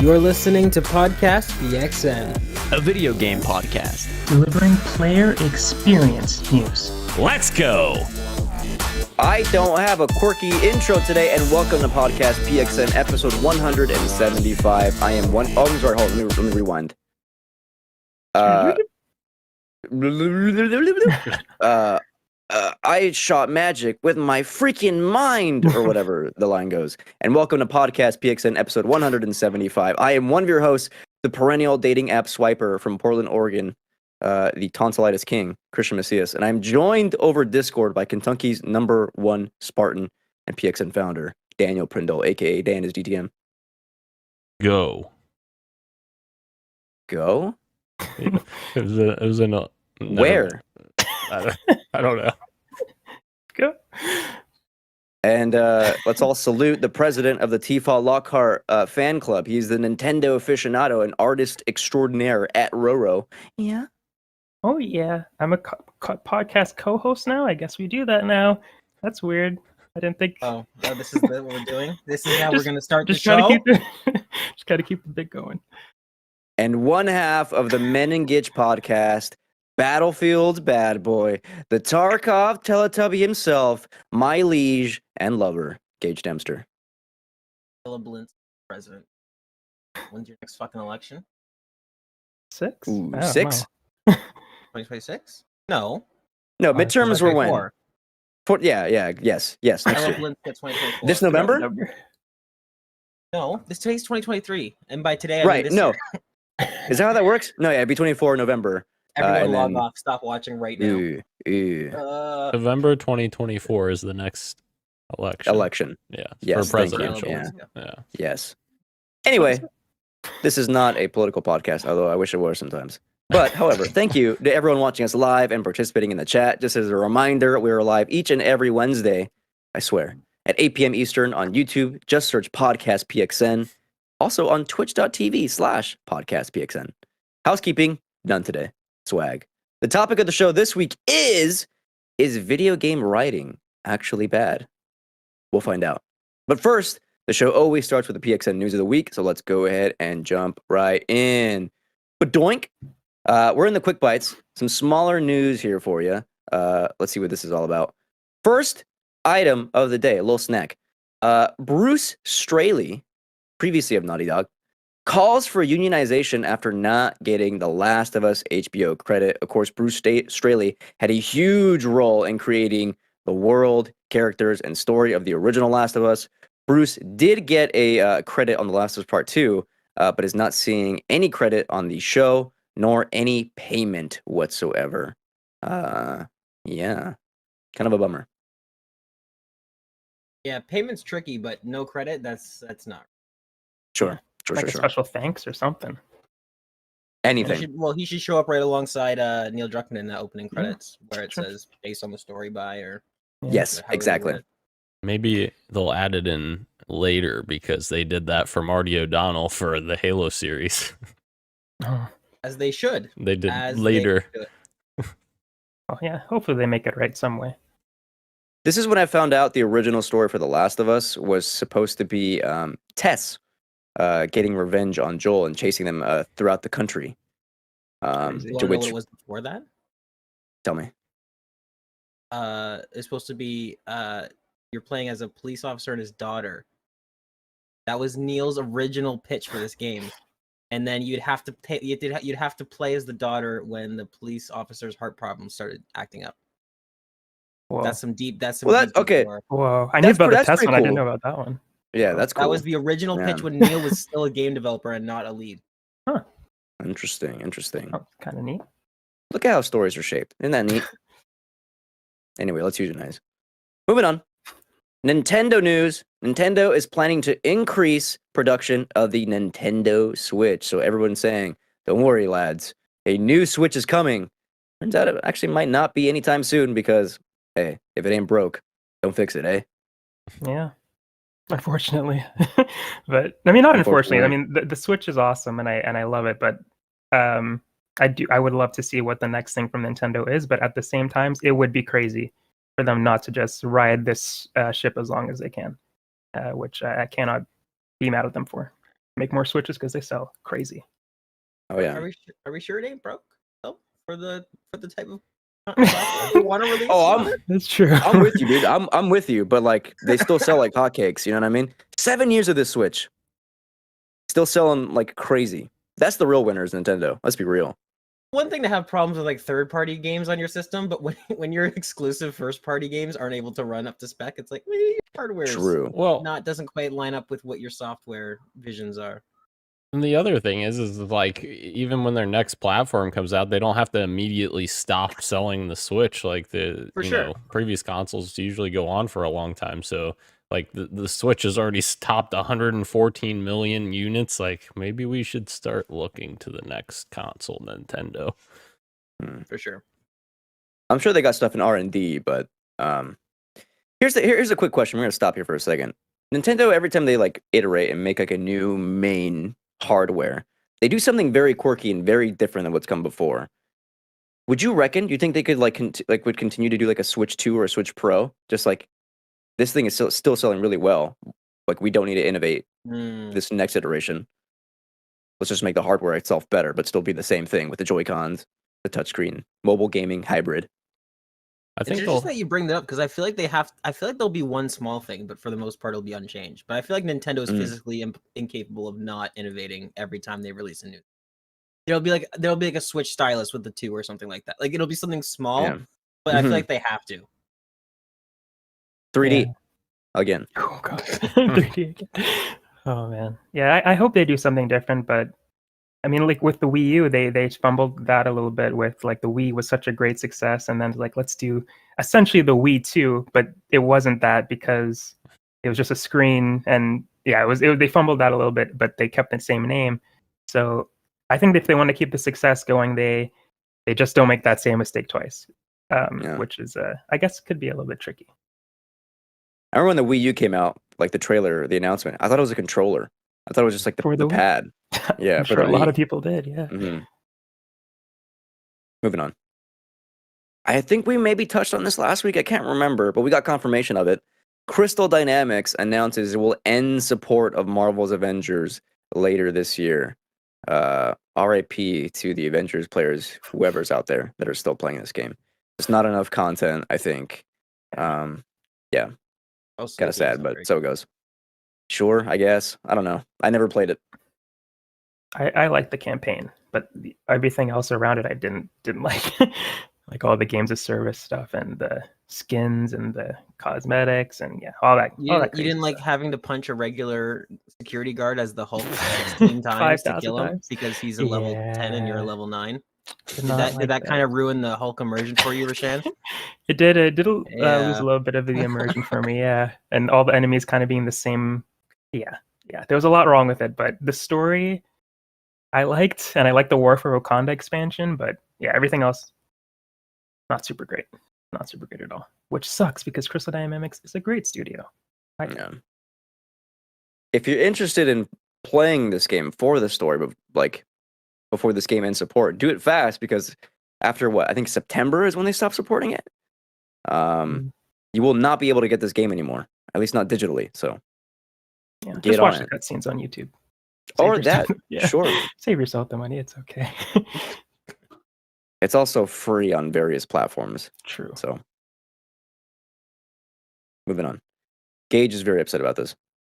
You're listening to Podcast PXN, a video game podcast delivering player experience news. Let's go! I don't have a quirky intro today, and welcome to Podcast PXN episode 175. I am one. Oh, I'm sorry. Hold on. Let me rewind. I shot magic with my freaking mind, or whatever the line goes. And welcome to Podcast PXN episode 175. I am one of your hosts, the perennial dating app swiper from Portland, Oregon, the tonsillitis king, Christian Macias. And I'm joined over Discord by Kentucky's #1 Spartan and PXN founder, Daniel Prindle, aka Dan is DTM. Go. Go? It was in a... Where? I don't know. Go. And let's all salute the president of the Tifa Lockhart fan club. He's the Nintendo aficionado and artist extraordinaire at Roro. Yeah. Oh yeah, I'm a podcast co-host now. I guess we do that now. That's weird. I didn't think. Oh, this is what we're doing. This is how we're going to start the just gotta show. Just gotta keep the bit going. And one half of the Men and Gitch podcast, Battlefield's bad boy, the Tarkov Teletubby himself, my liege and lover, Gage Dempster. Philip president. When's your next fucking election? 6? Ooh, I don't 6? know. 2026? No. No, midterms were when? 2024. Yes. Next Philip year. Lindsay at 2024. This November? No, today's 2023, and by today I mean Right, this no. year. Is that how that works? No, yeah, it'd be 24 November. Everyone and log then- off. Stop watching right now. Ooh. November 2024 is the next election. Election. Yeah. Yes, for thank you. presidential. Yeah. Yeah. Yes. Anyway, this is not a political podcast, although I wish it were sometimes. But, however, thank you to everyone watching us live and participating in the chat. Just as a reminder, we are live each and every Wednesday, I swear, at 8 p.m. Eastern on YouTube. Just search Podcast PXN. Also on twitch.tv/podcastpxn. Housekeeping, none today. Swag. The topic of the show this week is video game writing actually bad? We'll find out. But first, the show always starts with the PXN news of the week, so let's go ahead and jump right in. But doink, we're in the quick bites. Some smaller news here for you. Let's see what this is all about. First item of the day, a little snack. Bruce Straley, previously of Naughty Dog, calls for unionization after not getting The Last of Us HBO credit. Of course, Bruce Straley had a huge role in creating the world, characters, and story of the original Last of Us. Bruce did get a credit on The Last of Us Part 2, but is not seeing any credit on the show, nor any payment whatsoever. Yeah, kind of a bummer. Yeah, payment's tricky, but no credit. That's not. Sure. Like a special thanks or something. Anything. He should show up right alongside Neil Druckmann in the opening credits, where it Sure. says based on the story by or. Yes, how they exactly. word it. Maybe they'll add it in later because they did that for Marty O'Donnell for the Halo series. Oh. As they should. They did As they later. should. Oh yeah, hopefully they make it right some way. This is when I found out the original story for The Last of Us was supposed to be Tess getting revenge on Joel and chasing them throughout the country. You wanna To know which, what it was before that? tell me. It's supposed to be you're playing as a police officer and his daughter. That was Neil's original pitch for this game, and then you'd have to play as the daughter when the police officer's heart problems started acting up. Whoa. That's some deep. That's some. Well, that's deep okay. lore. Whoa. I knew about the that's test pretty one. I didn't cool. know about that one. Yeah, that's cool. That was the original pitch Yeah. when Neil was still a game developer and not a lead. Interesting. Oh, kind of neat. Look at how stories are shaped. Isn't that neat? Anyway, let's unionize. Moving on. Nintendo news. Nintendo is planning to increase production of the Nintendo Switch. So everyone's saying, don't worry, lads. A new Switch is coming. Turns out it actually might not be anytime soon because, hey, if it ain't broke, don't fix it, eh? Yeah. Unfortunately. But I mean not unfortunately. I Unfortunately. mean the Switch is awesome and I love it, but I would love to see what the next thing from Nintendo is, but at the same time it would be crazy for them not to just ride this ship as long as they can, which I cannot be mad at them for. make more Switches because they sell crazy. Oh yeah. Are we sure it ain't broke though for the type of software they want to release? That's true. I'm with you, dude. I'm with you, but like they still sell like hotcakes. You know what I mean? 7 years of this Switch, still selling like crazy. That's the real winners, Nintendo. Let's be real. One thing to have problems with like third-party games on your system, but when your exclusive first-party games aren't able to run up to spec, it's like your hardware Well, doesn't quite line up with what your software visions are. and the other thing is like even when their next platform comes out, they don't have to immediately stop selling the Switch. Like previous consoles usually go on for a long time. So like the Switch has already topped 114 million units. Like maybe we should start looking to the next console, Nintendo. For sure. I'm sure they got stuff in R&D, but here's a quick question. We're gonna stop here for a second. Nintendo, every time they like iterate and make like a new main hardware, they do something very quirky and very different than what's come before. Would you reckon? Do you think they could would continue to do like a Switch 2 or a Switch Pro? Just like this thing is still selling really well. Like we don't need to innovate this next iteration. Let's just make the hardware itself better, but still be the same thing with the Joy-Cons, the touchscreen, mobile gaming hybrid. I think it's just that you bring that up because I feel like there'll be one small thing, but for the most part it'll be unchanged. But I feel like Nintendo is physically incapable of not innovating every time they release a new. There'll be like a Switch stylus with the 2 or something like that. Like it'll be something small, but I feel like they have to. 3D again. Oh god, 3D again. Oh man, yeah. I hope they do something different, but I mean, like with the Wii U, they fumbled that a little bit with like the Wii was such a great success, and then like let's do essentially the Wii 2, but it wasn't that because it was just a screen, and yeah, they fumbled that a little bit, but they kept the same name. So I think if they want to keep the success going, they just don't make that same mistake twice, which is I guess could be a little bit tricky. I remember when the Wii U came out, like the trailer, the announcement. I thought it was a controller. I thought it was just like the pad. Yeah, I'm sure a lot of people did. Yeah. Moving on. I think we maybe touched on this last week. I can't remember, but we got confirmation of it. Crystal Dynamics announces it will end support of Marvel's Avengers later this year. RIP to the Avengers players, whoever's out there that are still playing this game. There's not enough content, I think. Yeah. Kind of sad, but so it goes. Sure, I guess. I don't know. I never played it. I liked the campaign, but everything else around it I didn't like. Like all the games of service stuff and the skins and the cosmetics and all that. You didn't like having to punch a regular security guard as the Hulk 16 times to kill him because he's a level 10 and you're a level 9. Did that kind of ruin the Hulk immersion for you, Rashan? It did. It did lose a little bit of the immersion for me, and all the enemies kind of being the same. Yeah. There was a lot wrong with it, but the story I liked, and I liked the War for Wakanda expansion, but everything else not super great. Not super great at all. Which sucks because Crystal Dynamics is a great studio. If you're interested in playing this game for the story, but like before this game ends support, do it fast because after I think September is when they stop supporting it. You will not be able to get this game anymore, at least not digitally. So just watch the cutscenes on YouTube. Sure. Save yourself the money. It's okay. It's also free on various platforms. True. So, moving on. Gage is very upset about this.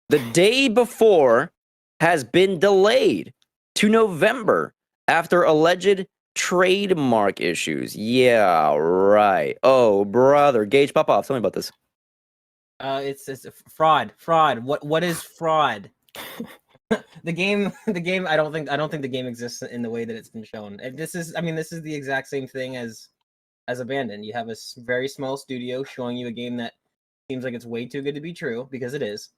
The day before has been delayed to November after alleged trademark issues. Yeah, right. Oh, brother. Gage, pop off. Tell me about this. It's fraud. What is fraud? The game. I don't think the game exists in the way that it's been shown. And this is the exact same thing as Abandoned. You have a very small studio showing you a game that seems like it's way too good to be true because it is.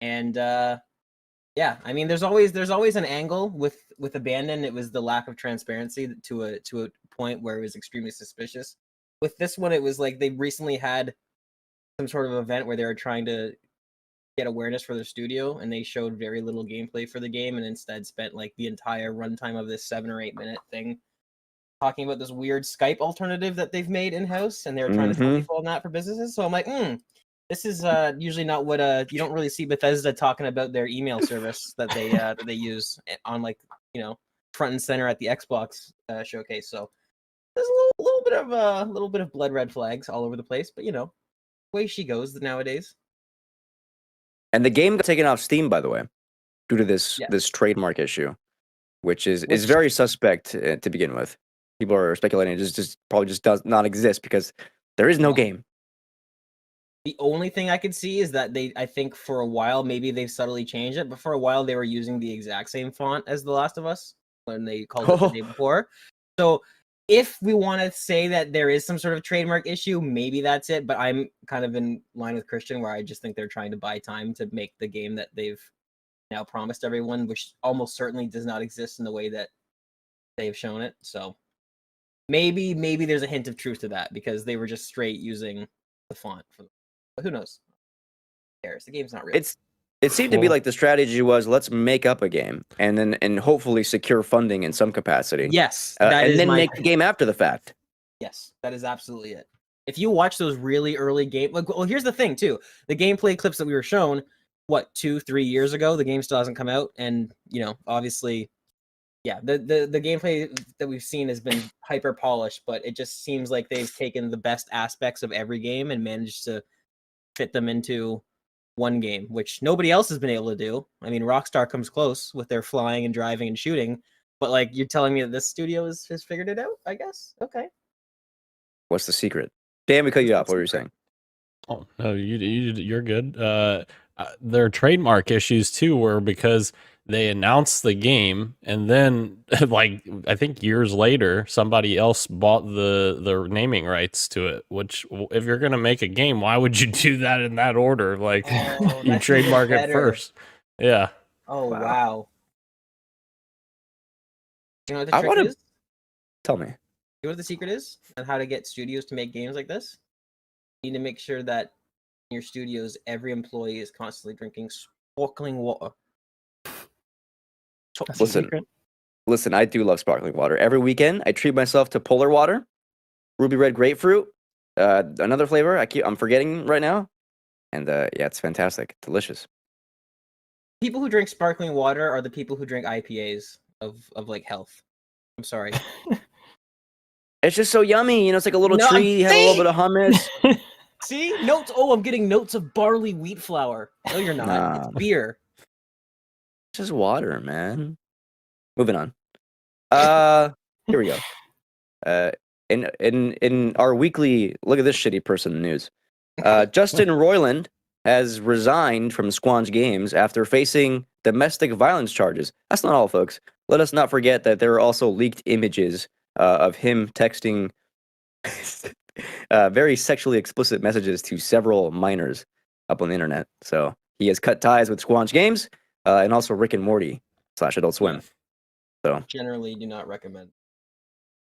And there's always an angle with Abandoned. It was the lack of transparency to a point where it was extremely suspicious. With this one, it was like they recently had some sort of event where they were trying to get awareness for their studio, and they showed very little gameplay for the game, and instead spent like the entire runtime of this 7 or 8 minute thing talking about this weird Skype alternative that they've made in house, and they were trying to tell people on that for businesses. So I'm like, This is usually not what you don't really see Bethesda talking about their email service that they use on like front and center at the Xbox showcase. So there's a little bit of blood red flags all over the place, but way she goes nowadays. And the game got taken off Steam, by the way, due to this trademark issue, which is very suspect to begin with. People are speculating it just probably does not exist because there is no game. The only thing I could see is that I think for a while, maybe they've subtly changed it, but for a while they were using the exact same font as The Last of Us when they called it the day before. So if we want to say that there is some sort of trademark issue, maybe that's it. But I'm kind of in line with Christian where I just think they're trying to buy time to make the game that they've now promised everyone, which almost certainly does not exist in the way that they've shown it. So maybe there's a hint of truth to that because they were just straight using the font for them. But who knows? Who cares? The game's not real. It seemed to be like the strategy was let's make up a game and hopefully secure funding in some capacity. Yes, and then make the game after the fact. Yes, that is absolutely it. If you watch those really early game, well, here's the thing too: the gameplay clips that we were shown, 2-3 years ago, the game still hasn't come out, and obviously, the gameplay that we've seen has been hyper polished, but it just seems like they've taken the best aspects of every game and managed to fit them into one game, which nobody else has been able to do. I mean, Rockstar comes close with their flying and driving and shooting, but you're telling me that this studio has figured it out, I guess. Okay. What's the secret? Dan, we cut you off. What were you saying? Oh, no, you're good. Their trademark issues too were because they announced the game and then I think years later somebody else bought the naming rights to it, which if you're going to make a game, why would you do that in that order? You trademark it first. Yeah. Oh, wow. You know what the trick is? Tell me. You know what the secret is on how to get studios to make games like this? You need to make sure that in your studios, every employee is constantly drinking sparkling water. Listen, I do love sparkling water. Every weekend, I treat myself to polar water, ruby red grapefruit, another flavor I'm forgetting right now, and it's fantastic, delicious. People who drink sparkling water are the people who drink IPAs of health. I'm sorry. It's just so yummy, it's like a little tree, had a little bit of hummus. See notes. Oh, I'm getting notes of barley wheat flour. No, you're not. It's beer. Just water, man. Moving on. Here we go. In our weekly look at this shitty person news. Justin Roiland has resigned from Squanch Games after facing domestic violence charges. That's not all, folks. Let us not forget that there are also leaked images of him texting very sexually explicit messages to several minors up on the internet. So he has cut ties with Squanch Games and also Rick and Morty / Adult Swim. So generally do not recommend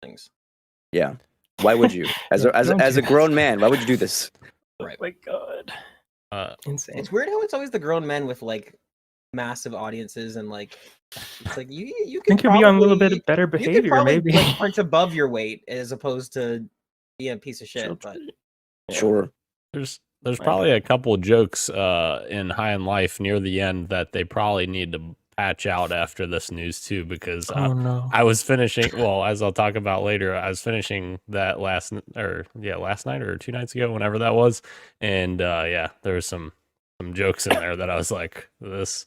things. Yeah. Why would you? As a grown man, why would you do this? Right. Oh my God. Insane. It's weird how it's always the grown men with massive audiences and it's you can be on a little bit of better behavior, you probably, maybe punch above your weight as opposed to being a piece of shit. But sure, there's probably a couple jokes in High in Life near the end that they probably need to patch out after this news too, because I was finishing. Well, as I'll talk about later, I was finishing that last night or 2 nights ago, whenever that was, and there was some jokes in there that I was like, this.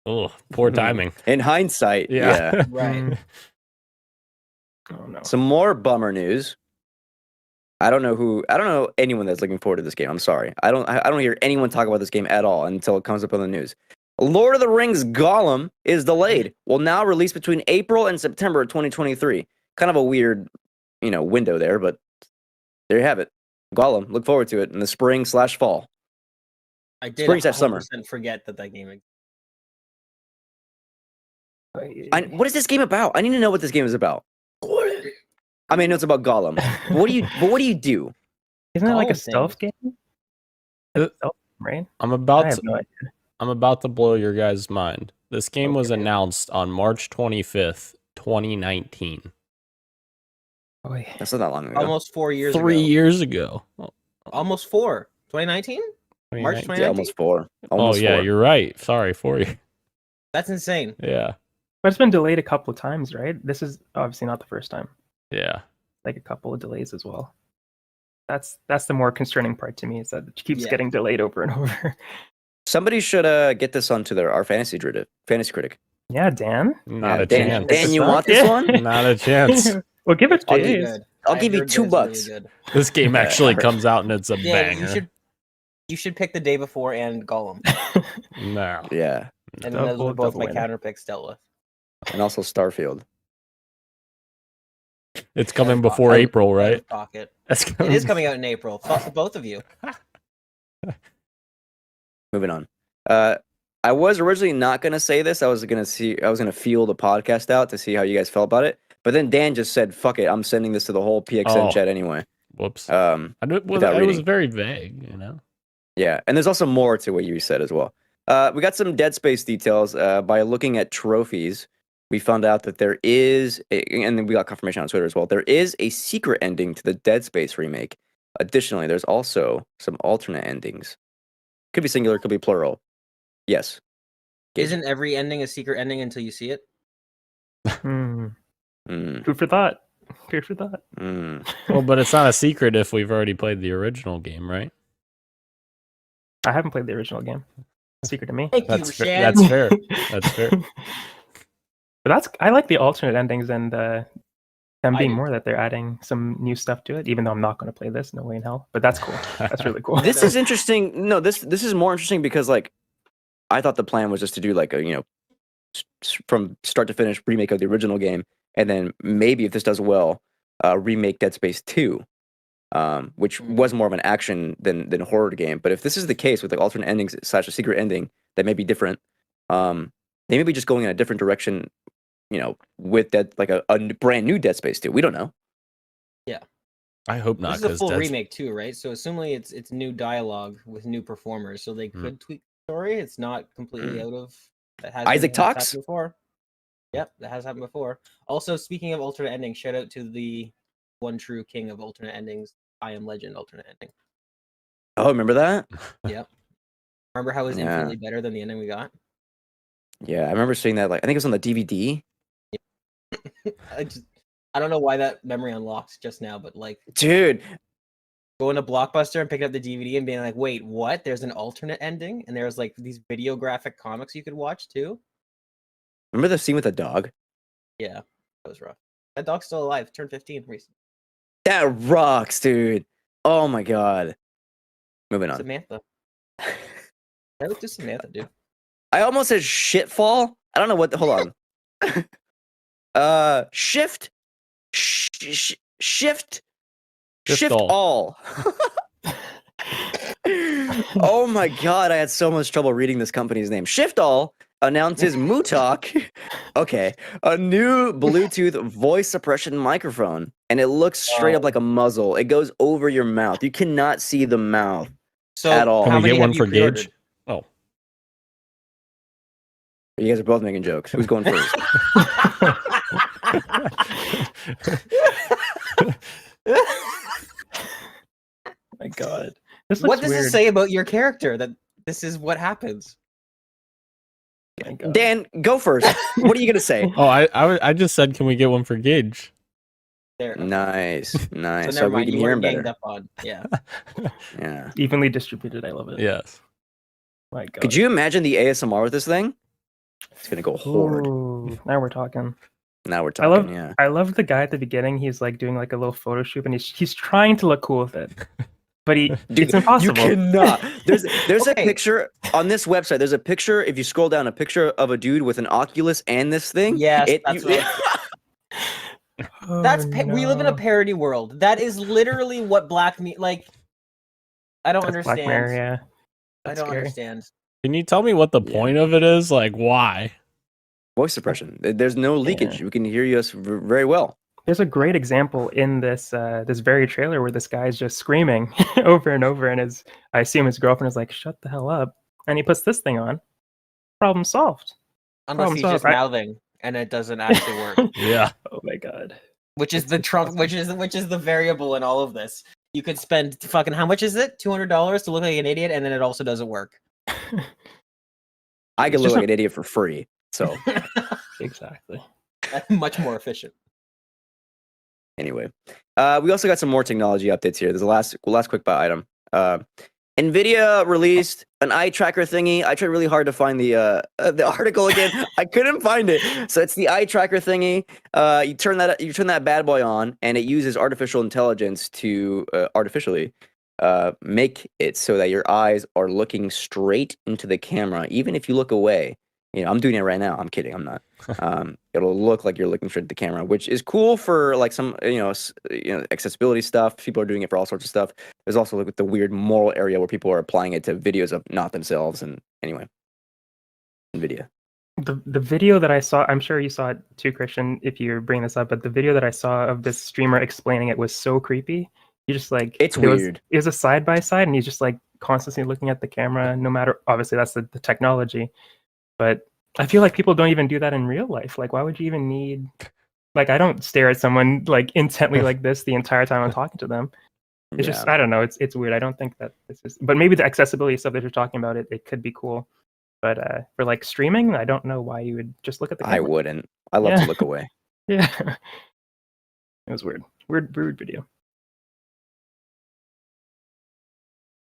Oh, poor timing. In hindsight, yeah. Right. Oh no. Some more bummer news. I don't know anyone that's looking forward to this game. I'm sorry. I don't hear anyone talk about this game at all until it comes up on the news. Lord of the Rings Gollum is delayed. Will now release between April and September 2023. Kind of a weird, window there, but there you have it. Gollum. Look forward to it in the spring/fall. I did Spring/summer. Forget that game exists. What is this game about? I need to know what this game is about. I mean, it's about Gollum. What do you do? Isn't it like a stealth game? Right? I'm about to blow your guys' mind. This game was announced on March 25th, 2019. Boy. That's not that long ago. Almost 4 years ago. 3 years ago. Almost 4. 2019? March 2019. 2019? Yeah, almost 4. Oh Almost yeah, 4. you're right. Sorry for you. That's insane. Yeah. But it's been delayed a couple of times, right? This is obviously not the first time. Yeah. Like a couple of delays as well. That's the more concerning part to me, is that it keeps Yeah. getting delayed over and over. Somebody should get this onto our fantasy critic. Yeah, Dan. Not a Dan, chance. Dan, you Yeah. want this one? Not a chance. Well, give it I'll to give Ace. Good. I'll I give you heard $2. Dan's really good. This game Yeah, actually I heard- comes out and it's a Dan, banger. you should pick the day before and Gollum. No. Yeah, And Double- those are both double my winner. counter picks dealt with. and also Starfield. It's coming Out of before pocket. April, Out right? of Pocket. That's It is coming out in April. Fuck both of you. Moving on. I was originally not gonna say this. I was gonna feel the podcast out to see how you guys felt about it. But then Dan just said, "Fuck it, I'm sending this to the whole PXN Oh. chat anyway." Whoops. Without It was reading. very vague, you know? Yeah, and there's also more to what you said as well. We got some Dead Space details. By looking at trophies, we found out that there is, and then we got confirmation on Twitter as well. There is a secret ending to the Dead Space remake. Additionally, there's also some alternate endings. Could be singular, could be plural. Yes. Gage. Isn't every ending a secret ending until you see it? Hmm. Mm, Food for thought. Food for thought. mm. Well, but it's not a secret if we've already played the original game, right? I haven't played the original game. Secret to me. Thank That's you, fair. Shan. That's fair. That's fair. But I like the alternate endings and them I being do more that they're adding some new stuff to it. Even though I'm not going to play this, no way in hell. But that's cool. That's really cool. This is interesting. No, this is more interesting because like I thought the plan was just to do like a from start to finish remake of the original game, and then maybe if this does well, remake Dead Space 2, which was more of an action than horror game. But if this is the case with like alternate endings / a secret ending that may be different, they may be just going in a different direction. With that like a brand new Dead Space 2. We don't know. I hope not. This is a 'cause full Dead- remake too, right? So assuming it's new dialogue with new performers, so they could tweak the story. It's not completely out of that has Isaac happened talks? before. Yep, that has happened before. Also, speaking of alternate endings, shout out to the one true king of alternate endings, I Am Legend alternate ending. Oh, remember that? Remember how it was Yeah. infinitely better than the ending we got? Yeah, I remember seeing that. Like I think it was on the DVD. I don't know why that memory unlocked just now, but like Dude, going to Blockbuster and picking up the DVD and being like, wait, what? There's an alternate ending? And there's like these video graphic comics you could watch too? remember the scene with the dog? Yeah, that was rough. That dog's still alive, turned 15 recently. That rocks, dude. Oh my god. Moving on. Samantha. I looked at Samantha, dude. I almost said shitfall. I don't know what. Hold on. Shift all. Oh my god! I had so much trouble reading this company's name. Shift all announces Mootalk. Okay, a new Bluetooth voice suppression microphone, and it looks straight up like a muzzle. It goes over your mouth. You cannot see the mouth So at all. Can how we many get one have you for Gage? pre-ordered? Oh, You guys are both making jokes. Who's going first? My God. This What looks does weird. it say about your character that this is what happens? My God. Dan, go first. What are you gonna say? oh, I just said, can we get one for Gage? There. Nice, nice. So So, never we mind. can You hear were him ganged better. up on. Yeah. Yeah. Evenly distributed. I love it. Yes. My God. Could you imagine the ASMR with this thing? It's gonna go hard. Ooh, now we're talking. Now we're I love, talking. Yeah. I love the guy at the beginning. He's like doing like a little photo shoot, and he's trying to look cool with it, but it's impossible. You cannot. There's a Okay. picture on this website. There's a picture. If you scroll down, a picture of a dude with an Oculus and this thing. Yes, that's what Oh, we live in a no. parody world. That is literally what Black Me like. I don't That's Black understand. Mirror, yeah. I That's don't scary. understand. Can you tell me what the point of it is? Like, why? Voice suppression. There's no leakage. Yeah. We can hear you very well. There's a great example in this this very trailer where this guy's just screaming over and over, and I assume his girlfriend is like, "Shut the hell up!" And he puts this thing on. Problem solved. Unless Problem he's solved. just mouthing and it doesn't actually work. Yeah. Oh my God. Which is the trump which is the variable in all of this. You could spend fucking how much is it? $200 to look like an idiot, and then it also doesn't work. I can look like an idiot for free. So Exactly. That's much more efficient. anyway, we also got some more technology updates here. There's a last quick buy item. NVIDIA released an eye tracker thingy. I tried really hard to find the article again. I couldn't find it. So it's the eye tracker thingy. You turn that bad boy on, and it uses artificial intelligence to artificially make it so that your eyes are looking straight into the camera, even if you look away. You know, I'm doing it right now. I'm kidding. I'm not. It'll look like you're looking straight at the camera, which is cool for like some, accessibility stuff. People are doing it for all sorts of stuff. There's also like the weird moral area where people are applying it to videos of not themselves. And anyway, NVIDIA. The video that I saw, I'm sure you saw it too, Christian, if you're bringing this up, but the video that I saw of this streamer explaining it was so creepy. You just like, it's weird. It was a side by side, and he's just like constantly looking at the camera, no matter, obviously that's the technology. But I feel like people don't even do that in real life. Like, why would you even need? Like, I don't stare at someone like intently like this the entire time I'm talking to them. It's just, I don't know. It's weird. I don't think that this is. But maybe the accessibility stuff that you're talking about, it could be cool. But for like streaming, I don't know why you would just look at the camera. I wouldn't. I love to look away. Yeah, it was weird. Weird video.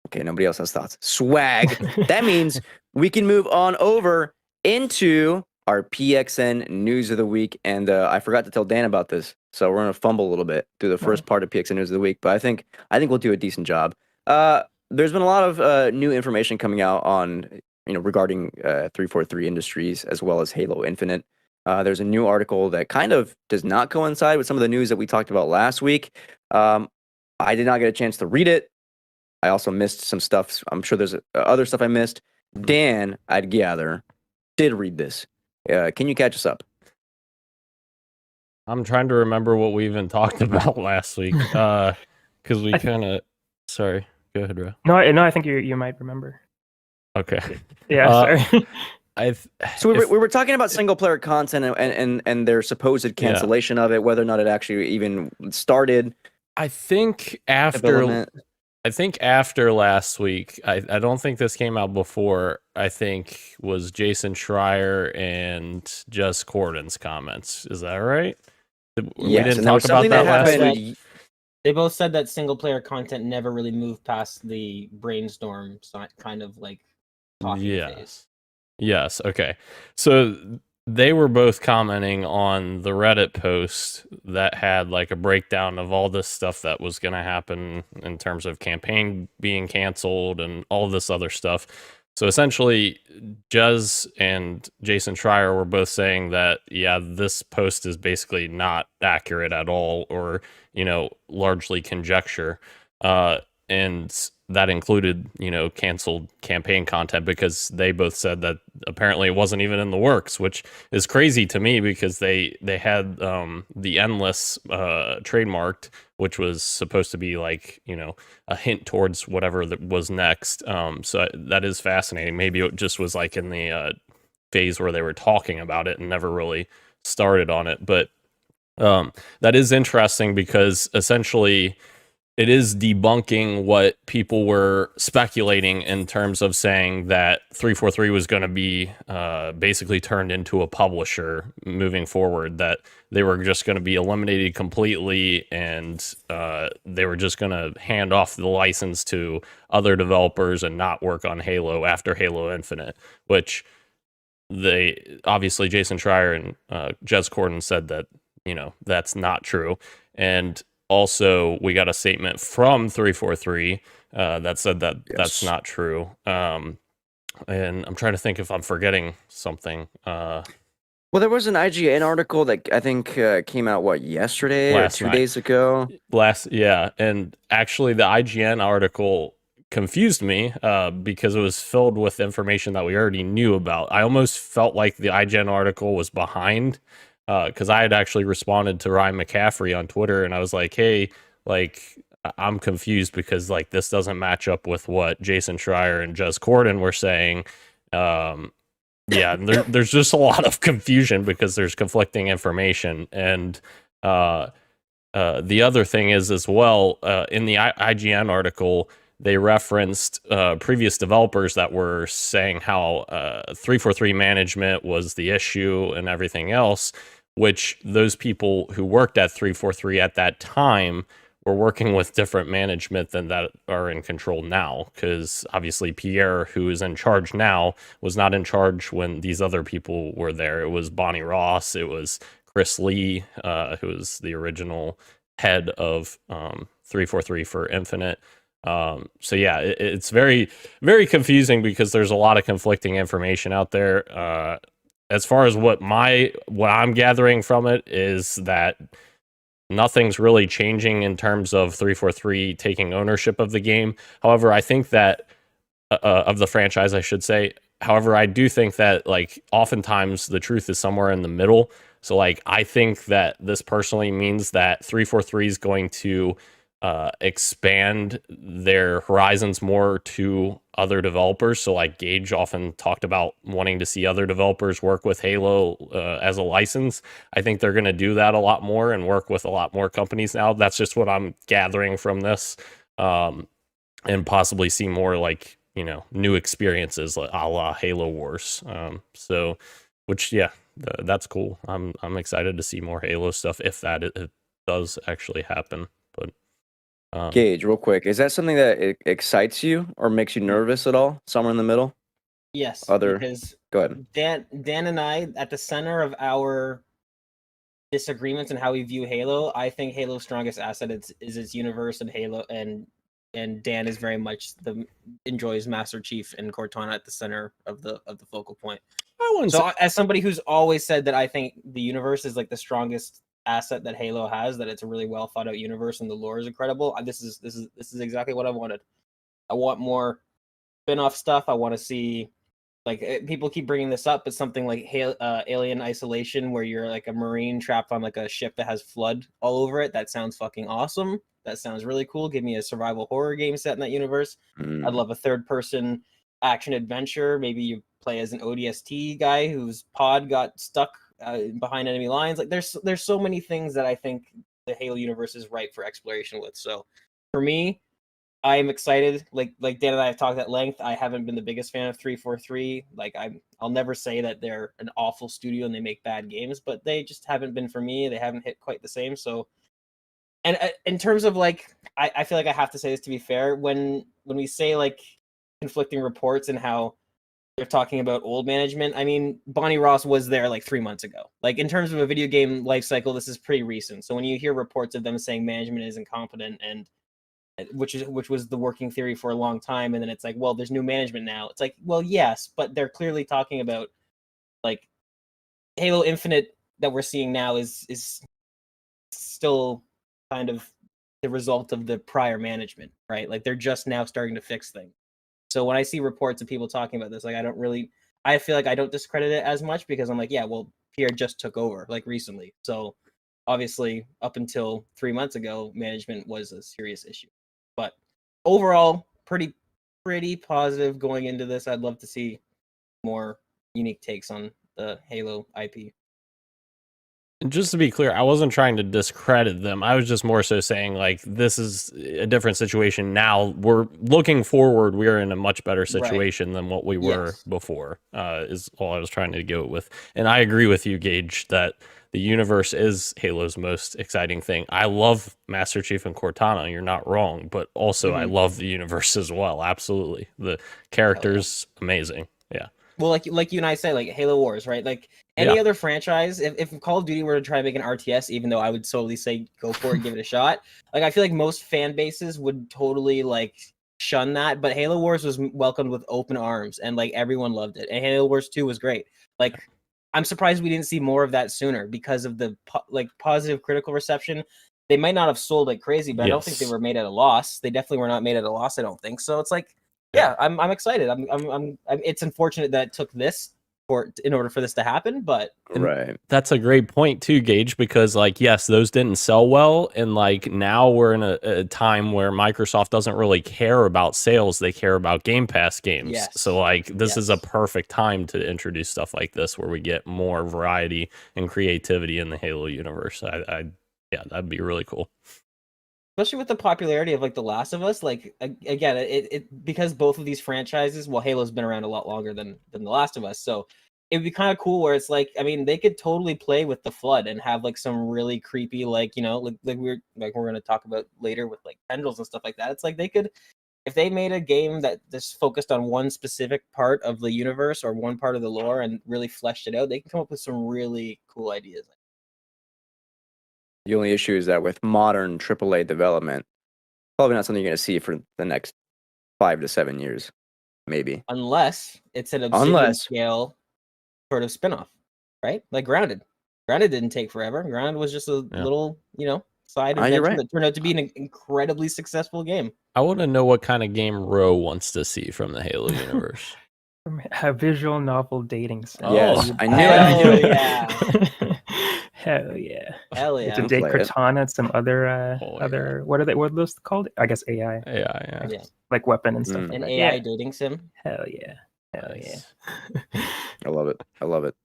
Okay, nobody else has thoughts. Swag. That means we can move on over into our PXN news of the week. And I forgot to tell Dan about this, so we're gonna fumble a little bit through the first part of PXN news of the week. But I think we'll do a decent job. There's been a lot of new information coming out on regarding 343 Industries as well as Halo Infinite. There's a new article that kind of does not coincide with some of the news that we talked about last week. I did not get a chance to read it. I also missed some stuff. I'm sure there's other stuff I missed. Dan, I'd gather, did read this. Can you catch us up? I'm trying to remember what we even talked about last week. Because we kind of... Sorry. Go ahead, bro. No, I think you might remember. Okay. Yeah, sorry. We were talking about single player content and their supposed cancellation of it, whether or not it actually even started. I think after last week, I don't think this came out before. I think was Jason Schreier and Just Corden's comments. Is that right? We didn't talk about that last week. They both said that single player content never really moved past the brainstorm kind of like talking phase. Yes. Okay. So they were both commenting on the Reddit post that had like a breakdown of all this stuff that was going to happen in terms of campaign being canceled and all this other stuff. So essentially, Jez and Jason Schreier were both saying that, this post is basically not accurate at all, or, largely conjecture. And that included, canceled campaign content, because they both said that apparently it wasn't even in the works, which is crazy to me because they had the Endless trademarked, which was supposed to be like, a hint towards whatever that was next. So that is fascinating. Maybe it just was like in the phase where they were talking about it and never really started on it. But that is interesting because essentially it is debunking what people were speculating in terms of saying that 343 was going to be basically turned into a publisher moving forward, that they were just going to be eliminated completely, and they were just going to hand off the license to other developers and not work on Halo after Halo Infinite, which they obviously Jason Schreier and Jez Corden said that, that's not true. And also, we got a statement from 343 that said that that's not true. And I'm trying to think if I'm forgetting something. Well, there was an IGN article that I think came out, yesterday or 2 days ago? And actually the IGN article confused me because it was filled with information that we already knew about. I almost felt like the IGN article was behind, because I had actually responded to Ryan McCaffrey on Twitter, and I was like, hey, I'm confused because this doesn't match up with what Jason Schreier and Jez Corden were saying. And there's just a lot of confusion because there's conflicting information. And the other thing is as well, in the IGN article, they referenced previous developers that were saying how 343 management was the issue and everything else, which those people who worked at 343 at that time were working with different management than that are in control now. Because obviously Pierre, who is in charge now, was not in charge when these other people were there. It was Bonnie Ross, it was Chris Lee, who was the original head of 343 for Infinite. So yeah, it's very, very confusing because there's a lot of conflicting information out there. As far as what I'm gathering from it is that nothing's really changing in terms of 343 taking ownership of the game. However, I think that of the franchise, I should say. However, I do think that like oftentimes the truth is somewhere in the middle. So like I think that this personally means that 343 is going to expand their horizons more to other developers. So like Gage often talked about wanting to see other developers work with Halo as a license. I think they're going to do that a lot more and work with a lot more companies now. That's just what I'm gathering from this, and possibly see more like, you know, new experiences like a la Halo Wars. So which, yeah, that's cool. I'm excited to see more Halo stuff if that it does actually happen. But Gage, real quick, is that something that excites you or makes you nervous at all? Somewhere in the middle? Yes. Other. Because Go ahead. Dan and I, at the center of our disagreements and how we view Halo, I think Halo's strongest asset is its universe, and Halo and Dan is very much enjoys Master Chief and Cortana at the center of the focal point. As somebody who's always said that I think the universe is like the strongest asset that Halo has, that it's a really well thought out universe and the lore is incredible. This is exactly what I wanted. I want more spin-off stuff. I want to see, like, people keep bringing this up, but something like Alien Isolation, where you're like a Marine trapped on like a ship that has flood all over it. That sounds fucking awesome. That sounds really cool. Give me a survival horror game set in that universe. I'd love a third-person action adventure. Maybe you play as an ODST guy whose pod got stuck behind enemy lines. Like, there's so many things that I think the Halo universe is ripe for exploration with. So for me, I am excited. Like Dan and I have talked at length. I haven't been the biggest fan of 343. Like, I'll never say that they're an awful studio and they make bad games, but they just haven't been for me. They haven't hit quite the same. So, and in terms of like, I feel like I have to say this to be fair. When we say like conflicting reports and how they're talking about old management, I mean, Bonnie Ross was there like 3 months ago. Like, in terms of a video game life cycle, this is pretty recent. So when you hear reports of them saying management is incompetent, and which was the working theory for a long time, and then it's like, well, there's new management now. It's like, well, yes, but they're clearly talking about like Halo Infinite that we're seeing now is still kind of the result of the prior management, right? Like, they're just now starting to fix things. So when I see reports of people talking about this, like, I feel like I don't discredit it as much, because I'm like, yeah, well, Pierre just took over like recently. So obviously up until 3 months ago, management was a serious issue. But overall, pretty positive going into this. I'd love to see more unique takes on the Halo IP. And just to be clear, I wasn't trying to discredit them. I was just more so saying, like, this is a different situation now. We're looking forward. We're in a much better situation than what we were before, is all I was trying to go with. And I agree with you, Gage, that the universe is Halo's most exciting thing. I love Master Chief and Cortana. You're not wrong. But also, I love the universe as well. Absolutely. The characters, amazing. Yeah. Well, like you and I say, like Halo Wars, right? Like any other franchise, if Call of Duty were to try to make an RTS, even though I would totally say go for it, give it a shot. Like, I feel like most fan bases would totally like shun that, but Halo Wars was welcomed with open arms, and like everyone loved it. And Halo Wars 2 was great. Like, I'm surprised we didn't see more of that sooner because of the positive critical reception. They might not have sold like crazy, but I don't think they were made at a loss. They definitely were not made at a loss, I don't think. So it's like, yeah, I'm excited. I'm it's unfortunate that it took this in order for this to happen, but right. That's a great point too, Gage, because like, yes, those didn't sell well, and like now we're in a time where Microsoft doesn't really care about sales, they care about Game Pass games. Yes. So like, this is a perfect time to introduce stuff like this where we get more variety and creativity in the Halo universe. Yeah, that'd be really cool. Especially with the popularity of like The Last of Us, like again, it because both of these franchises, well, Halo's been around a lot longer than The Last of Us, so it would be kind of cool where it's like, I mean, they could totally play with the flood and have like some really creepy, like, you know, like we're going to talk about later with like tendrils and stuff like that. It's like they could, if they made a game that just focused on one specific part of the universe or one part of the lore and really fleshed it out, they can come up with some really cool ideas. The only issue is that with modern AAA development, probably not something you're going to see for the next 5 to 7 years, maybe. Unless it's an Obsidian scale sort of spinoff, right? Like Grounded. Grounded didn't take forever. Grounded was just a little, you know, side adventure that turned out to be an incredibly successful game. I want to know what kind of game Ro wants to see from the Halo universe. A visual novel dating sim. Yes, I knew Hell it. yeah. Hell yeah. Hell yeah. It's a date Cortana and some other what are those called? I guess AI. AI, yeah. Like weapon and stuff. An AI dating sim. Hell yeah. Hell yeah. I love it. I love it.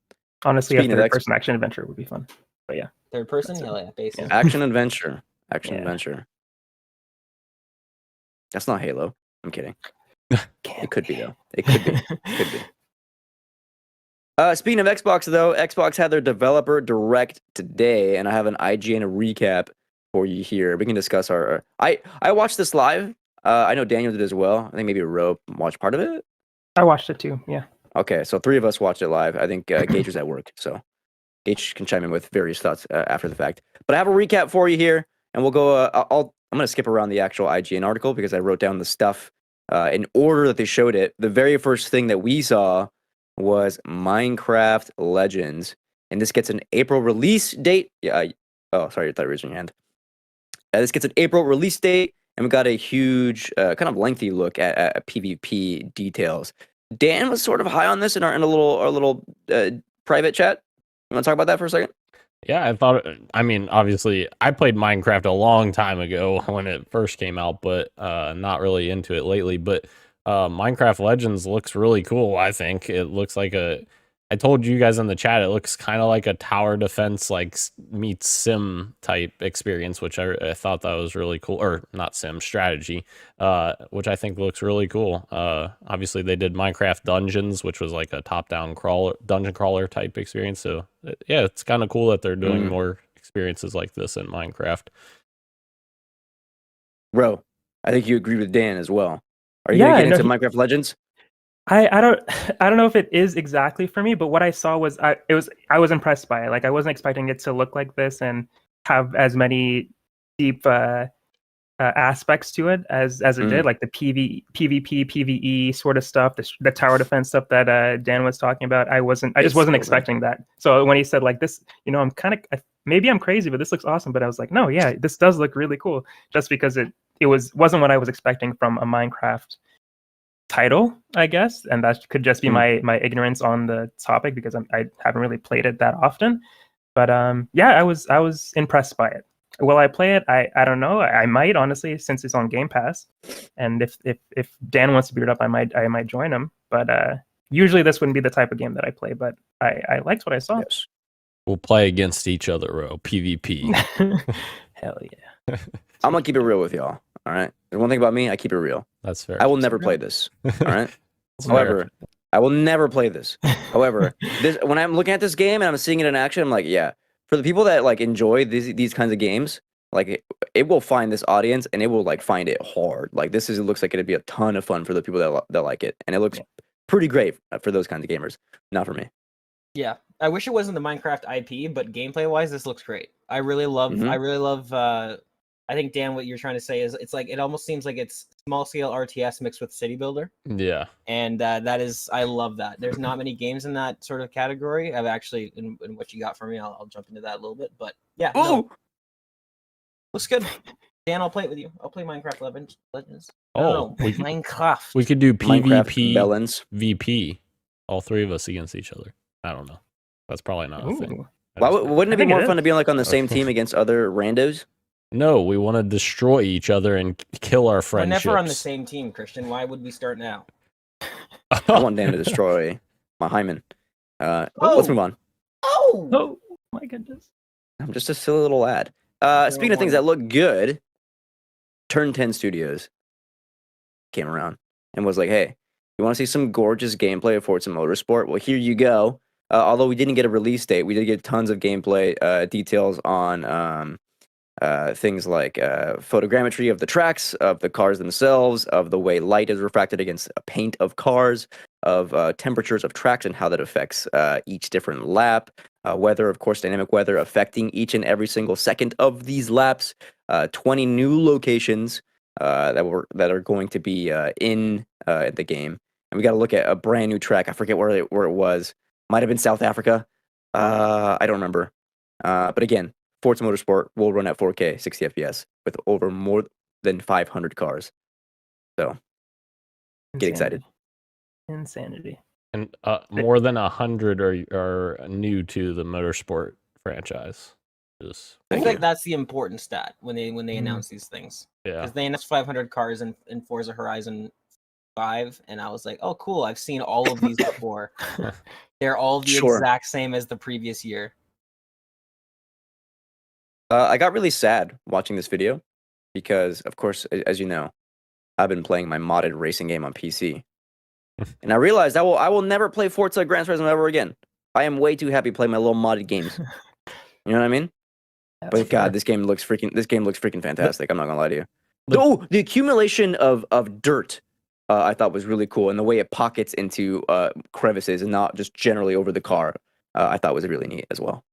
Honestly, a third-person action adventure would be fun. But yeah. Third person? Hell yeah, basically. Action adventure. Adventure. That's not Halo. I'm kidding. It could be, though. It could be. Could be. Speaking of Xbox, though, Xbox had their developer direct today, and I have an IGN recap for you here. We can discuss our. I watched this live. I know Daniel did as well. I think maybe Ro watched part of it. I watched it too. Yeah. Okay, so 3 of us watched it live. I think Gage was at work, so Gage can chime in with various thoughts after the fact. But I have a recap for you here, and we'll go. I'm going to skip around the actual IGN article because I wrote down the stuff in order that they showed it. The very first thing that we saw was Minecraft Legends, and this gets an April release date. Sorry, I thought you were raising your hand. This gets an April release date, and we got a huge, kind of lengthy look at PvP details. Dan was sort of high on this in our little private chat. You want to talk about that for a second? Yeah, I mean, obviously, I played Minecraft a long time ago when it first came out, but not really into it lately. But Minecraft Legends looks really cool, I think. It looks like I told you guys in the chat, it looks kind of like a tower defense, like meets sim type experience, which I thought that was really cool. Or not sim, strategy, which I think looks really cool. Obviously, they did Minecraft Dungeons, which was like a top-down dungeon crawler type experience. So yeah, it's kind of cool that they're doing more experiences like this in Minecraft. Bro, I think you agree with Dan as well. Are you gonna get into Minecraft Legends? I don't know if it is exactly for me, but what I saw was I was impressed by it. Like I wasn't expecting it to look like this and have as many deep aspects to it as it did, like the PvP, PvE sort of stuff, the tower defense stuff that Dan was talking about. I just wasn't expecting that. So when he said like this, you know, I'm kind of, maybe I'm crazy, but this looks awesome. But I was like, no, yeah, this does look really cool, just because it wasn't what I was expecting from a Minecraft title, I guess, and that could just be my ignorance on the topic because I haven't really played it that often. But yeah, I was impressed by it. Will I play it? I don't know. I might, honestly, since it's on Game Pass, and if Dan wants to beat it up, I might join him. But usually this wouldn't be the type of game that I play. But I liked what I saw. Yes. We'll play against each other, Ro. PvP. Hell yeah. I'm gonna keep it real with y'all. All right. There's one thing about me, I keep it real. That's fair. I will never play this. All right. However, I will never play this. However, when I'm looking at this game and I'm seeing it in action, I'm like, yeah. For the people that like enjoy these kinds of games, like it will find this audience and it will like find it hard. Like it looks like it'd be a ton of fun for the people that like it, and it looks pretty great for those kinds of gamers. Not for me. Yeah, I wish it wasn't the Minecraft IP, but gameplay wise, this looks great. I really love. I think Dan, what you're trying to say is it's like it almost seems like it's small scale RTS mixed with city builder. Yeah, and that is, I love that. There's not many games in that sort of category. I've actually in what you got for me, I'll jump into that a little bit. But yeah, looks good. Dan, I'll play it with you. I'll play Minecraft Legends. Minecraft. We could do PvP, Bellens. VP, all 3 of us against each other. I don't know. That's probably not a thing. Wouldn't it be more fun to be like on the same team against other randos? No, we want to destroy each other and kill our friendships. We're never on the same team, Christian. Why would we start now? I want Dan to destroy my hymen. Let's move on. Oh my goodness. I'm just a silly little lad. Speaking of things that look good, Turn 10 Studios came around and was like, hey, you want to see some gorgeous gameplay of Forza Motorsport? Well, here you go. Although we didn't get a release date, we did get tons of gameplay details on things like photogrammetry of the tracks, of the cars themselves, of the way light is refracted against a paint of cars, of temperatures of tracks and how that affects each different lap. Weather, of course, dynamic weather affecting each and every single second of these laps. 20 new locations that are going to be in the game. And we got to look at a brand new track. I forget where it was. Might have been South Africa. I don't remember. But again, Forza Motorsport will run at 4K, 60 FPS with over more than 500 cars. So get excited. Insanity. And more than 100 are new to the motorsport franchise. I feel like that's the important stat when they announce these things. Yeah. Because they announced 500 cars in Forza Horizon 5, and I was like, oh, cool, I've seen all of these before. They're all the exact same as the previous year. I got really sad watching this video because, of course, as you know, I've been playing my modded racing game on PC. And I realized I will never play Forza Gran Turismo ever again. I am way too happy playing my little modded games. You know what I mean? But God, this game looks freaking fantastic. I'm not gonna lie to you. The accumulation of dirt I thought was really cool, and the way it pockets into crevices and not just generally over the car, I thought was really neat as well.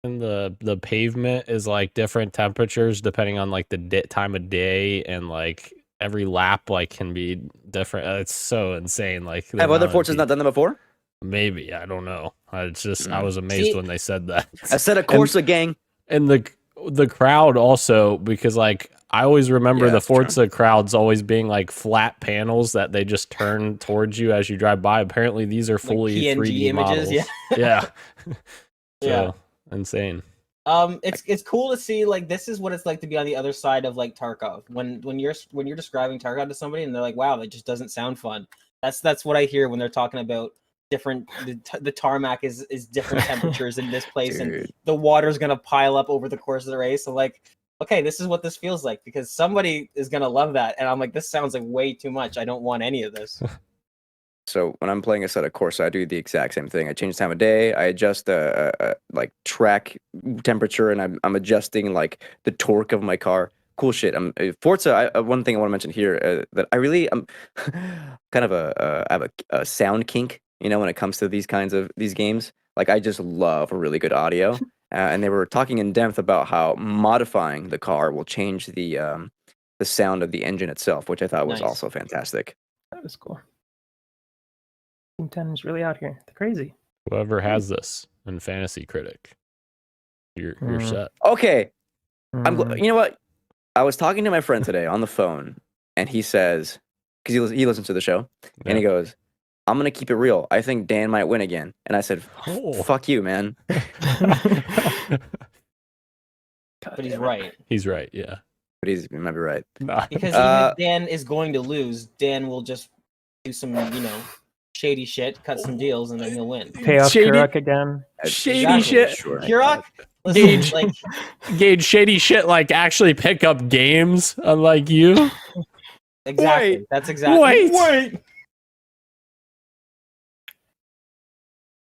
And the pavement is like different temperatures depending on like the time of day, and like every lap like can be different. It's so insane. Like, have other Forzas not done that before? Maybe, I don't know. It's just I was amazed when they said that. I said a Corsa gang. And the crowd also, because like I always remember the Forza crowds always being like flat panels that they just turn towards you as you drive by. Apparently these are fully like PNG 3D images. Yeah. Yeah. Yeah. Insane. It's cool to see, like, this is what it's like to be on the other side of like Tarkov. When you're describing Tarkov to somebody and they're like, wow, that just doesn't sound fun. That's what I hear when they're talking about different the tarmac is different temperatures in this place and the water's gonna pile up over the course of the race. So like, okay, this is what this feels like, because somebody is gonna love that, and I'm like, this sounds like way too much. I don't want any of this. So when I'm playing a set of Corsa, I do the exact same thing. I change the time of day. I adjust like track temperature, and I'm adjusting like the torque of my car. Cool shit. Forza. One thing I want to mention here that I'm kind of I have a sound kink. You know, when it comes to these games, like I just love a really good audio. And they were talking in depth about how modifying the car will change the sound of the engine itself, which I thought was also fantastic. That was cool. Team 10 is really out here. They're crazy. Whoever has this in Fantasy Critic, you're set. Okay. You know what? I was talking to my friend today on the phone, and he says, because he listens to the show, and he goes, I'm going to keep it real. I think Dan might win again. And I said, fuck you, man. But he's right. He's right, yeah. But he might be right. Because even if Dan is going to lose, Dan will just do some, shady shit, cut some deals, and then he'll win. Pay off Kirok again. Shady shit. Sure. Kirok? Gage shady shit, like actually pick up games, unlike you. Exactly. Wait. That's exactly. Wait.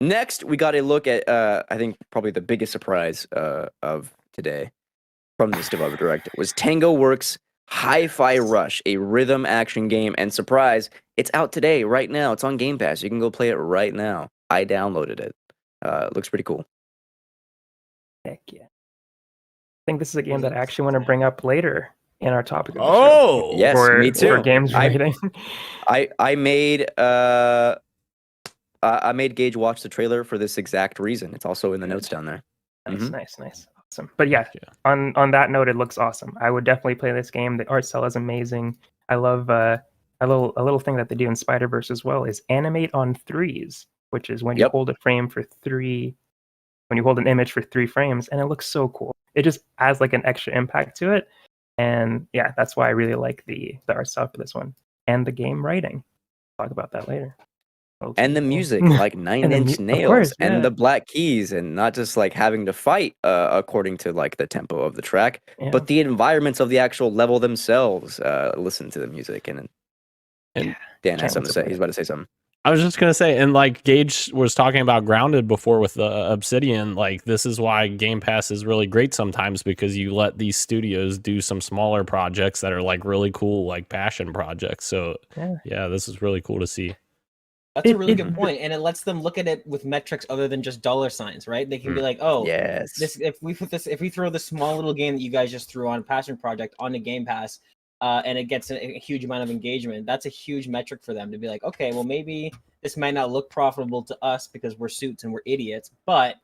Next, we got a look at, I think, probably the biggest surprise of today from this Developer Direct was Tango Works Hi-Fi Rush, a rhythm action game. And surprise, it's out today, right now. It's on Game Pass. You can go play it right now. I downloaded it. It looks pretty cool. Heck yeah. I think this is a game that I actually want to bring up later in our topic of the show. Yes, me too. For games rating. I made Gage watch the trailer for this exact reason. It's also in the notes down there. Nice. Awesome. But yeah, on that note, it looks awesome. I would definitely play this game. The art style is amazing. I love a little thing that they do in Spider-Verse as well is animate on threes, which is when you hold a frame for when you hold an image for 3 frames, and it looks so cool. It just adds like an extra impact to it. And yeah, that's why I really like the art style for this one and the game writing. Talk about that later. and the music, like Nine Inch of Nails, course, and yeah. the Black Keys, and not just like having to fight according to like the tempo of the track, Yeah. but the environments of the actual level themselves. Listen to the music, and Dan has something to say. He's about to say something. I was just gonna say, and like Gage was talking about Grounded before with the Obsidian, like this is why Game Pass is really great sometimes, because you let these studios do some smaller projects that are like really cool, like passion projects. So yeah, this is really cool to see. That's a really good point, and it lets them look at it with metrics other than just dollar signs, right? They can be like, "Oh, yes, if we throw this small little game that you guys just threw on Passion Project onto Game Pass, and it gets a huge amount of engagement, that's a huge metric for them to be like, okay, well maybe this might not look profitable to us because we're suits and we're idiots, but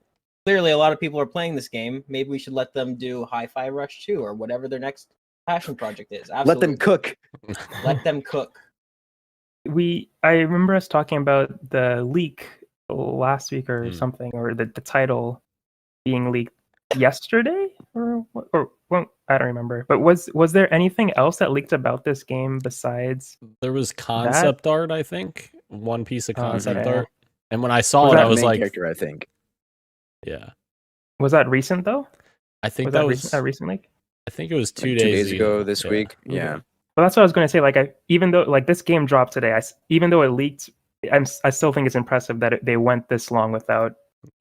clearly a lot of people are playing this game. Maybe we should let them do Hi-Fi Rush 2 or whatever their next passion project is. Absolutely. Let them cook. Let them cook." I remember us talking about the leak last week or something, or the title being leaked yesterday, or well, I don't remember. But was there anything else that leaked about this game besides? There was concept art, I think. One piece of concept art, and when I saw Was it, that I was main like, character, I think. yeah. Was that recent though? I think Was that that was a recent leak? I think it was Like 2 days ago ago. this week. Yeah. Well, that's what I was going to say. Like, even though like this game dropped today, even though it leaked, I still think it's impressive that they went this long without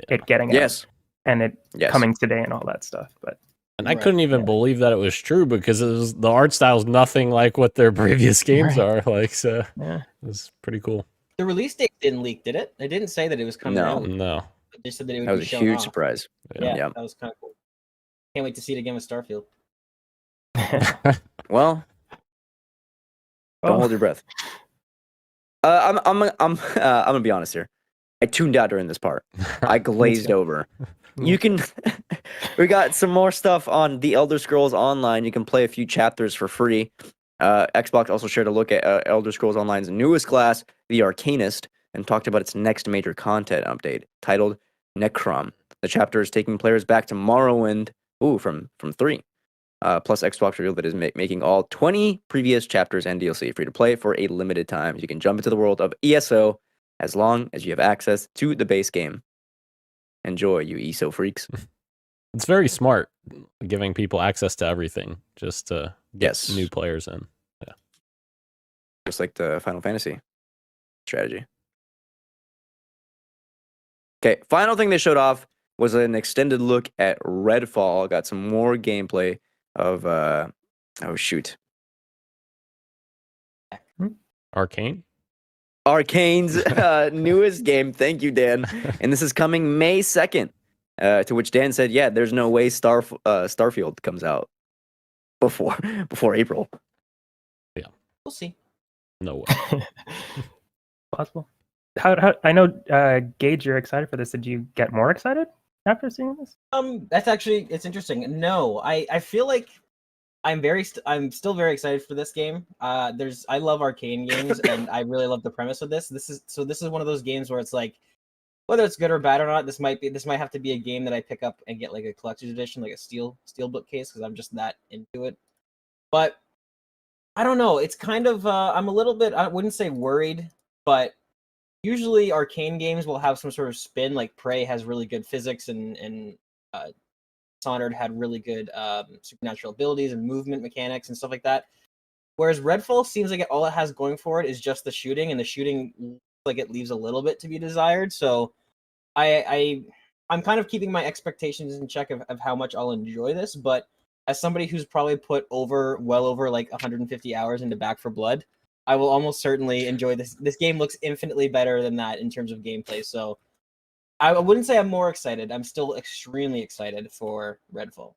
it getting out and it coming today and all that stuff. But I couldn't even believe that it was true, because the art style is nothing like what their previous games are. Like, so it was pretty cool. The release date didn't leak, did it? It didn't say that it was coming out. No. They said that it would That was be a shown huge off. surprise. Yeah, that was kind of cool. Can't wait to see it again with Starfield. Well, don't hold your breath. I'm gonna be honest here. I tuned out during this part. I glazed over. You can. We got some more stuff on the Elder Scrolls Online. You can play a few chapters for free. Xbox also shared a look at Elder Scrolls Online's newest class, the Arcanist, and talked about its next major content update, titled Necrom. The chapter is taking players back to Morrowind. From 3. Plus, Xbox revealed that it is making all 20 previous chapters and DLC free to play for a limited time. You can jump into the world of ESO as long as you have access to the base game. Enjoy, you ESO freaks. It's very smart, giving people access to everything just to get new players in. Yeah, just like the Final Fantasy strategy. Okay, final thing they showed off was an extended look at Redfall. Got some more gameplay of Arcane's newest game. Thank you, Dan. And this is coming May 2nd. To which Dan said, "Yeah, there's no way Starfield comes out before April." Yeah, we'll see. No way. Possible. How I know, Gage, you're excited for this. Did you get more excited after seeing this? That's actually, it's interesting. No, I feel like I'm still very excited for this game. I love arcane games and I really love the premise of this. This is one of those games where it's like, whether it's good or bad or not, this might have to be a game that I pick up and get like a collector's edition, like a steel bookcase, because I'm just that into it. But I don't know. It's kind of I'm a little bit, I wouldn't say worried, but usually arcane games will have some sort of spin. Like Prey has really good physics, and Dishonored had really good supernatural abilities and movement mechanics and stuff like that. Whereas Redfall seems like all it has going for it is just the shooting, and the shooting looks like it leaves a little bit to be desired. So I'm kind of keeping my expectations in check of how much I'll enjoy this. But as somebody who's probably put well over like 150 hours into Back 4 Blood, I will almost certainly enjoy this. This game looks infinitely better than that in terms of gameplay. So I wouldn't say I'm more excited. I'm still extremely excited for Redfall.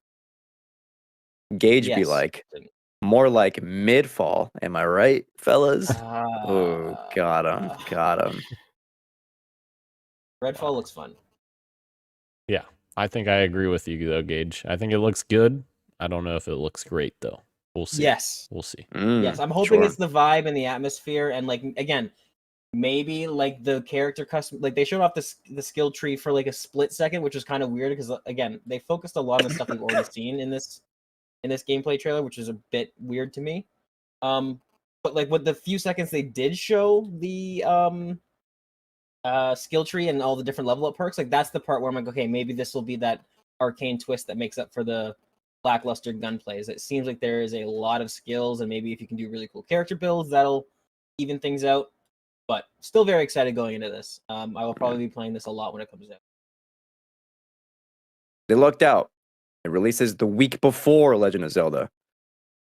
Gage be like, more like mid-fall. Am I right, fellas? Got him. Redfall looks fun. Yeah, I think I agree with you though, Gage. I think it looks good. I don't know if it looks great though. We'll see. Yes. We'll see. Yes, I'm hoping it's the vibe and the atmosphere, and like again, maybe like the character custom. Like they showed off the skill tree for like a split second, which was kind of weird because again, they focused a lot on the stuff we've already seen in this gameplay trailer, which is a bit weird to me. But like with the few seconds they did show the skill tree and all the different level up perks, like that's the part where I'm like, okay, maybe this will be that arcane twist that makes up for the lackluster gunplays. It seems like there is a lot of skills, and maybe if you can do really cool character builds, that'll even things out. But still very excited going into this. I will probably be playing this a lot when it comes out. They lucked out. It releases the week before Legend of Zelda,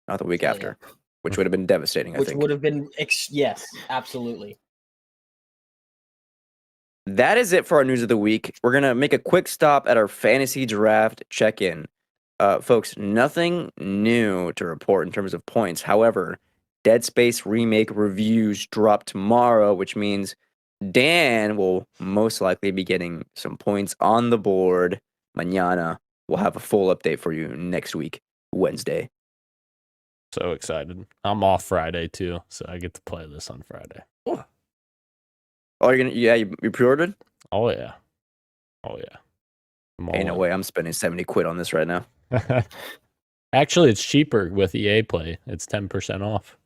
not the week after, which would have been devastating. I think. Would have been yes, absolutely. That is it for our news of the week. We're gonna make a quick stop at our fantasy draft check-in. Folks, nothing new to report in terms of points. However, Dead Space remake reviews drop tomorrow, which means Dan will most likely be getting some points on the board. Mañana. We'll have a full update for you next week, Wednesday. So excited. I'm off Friday too, so I get to play this on Friday. Oh, you're gonna? Yeah, you pre-ordered? Oh yeah. Ain't no way I'm spending 70 quid on this right now. Actually, it's cheaper with EA Play. It's 10% off.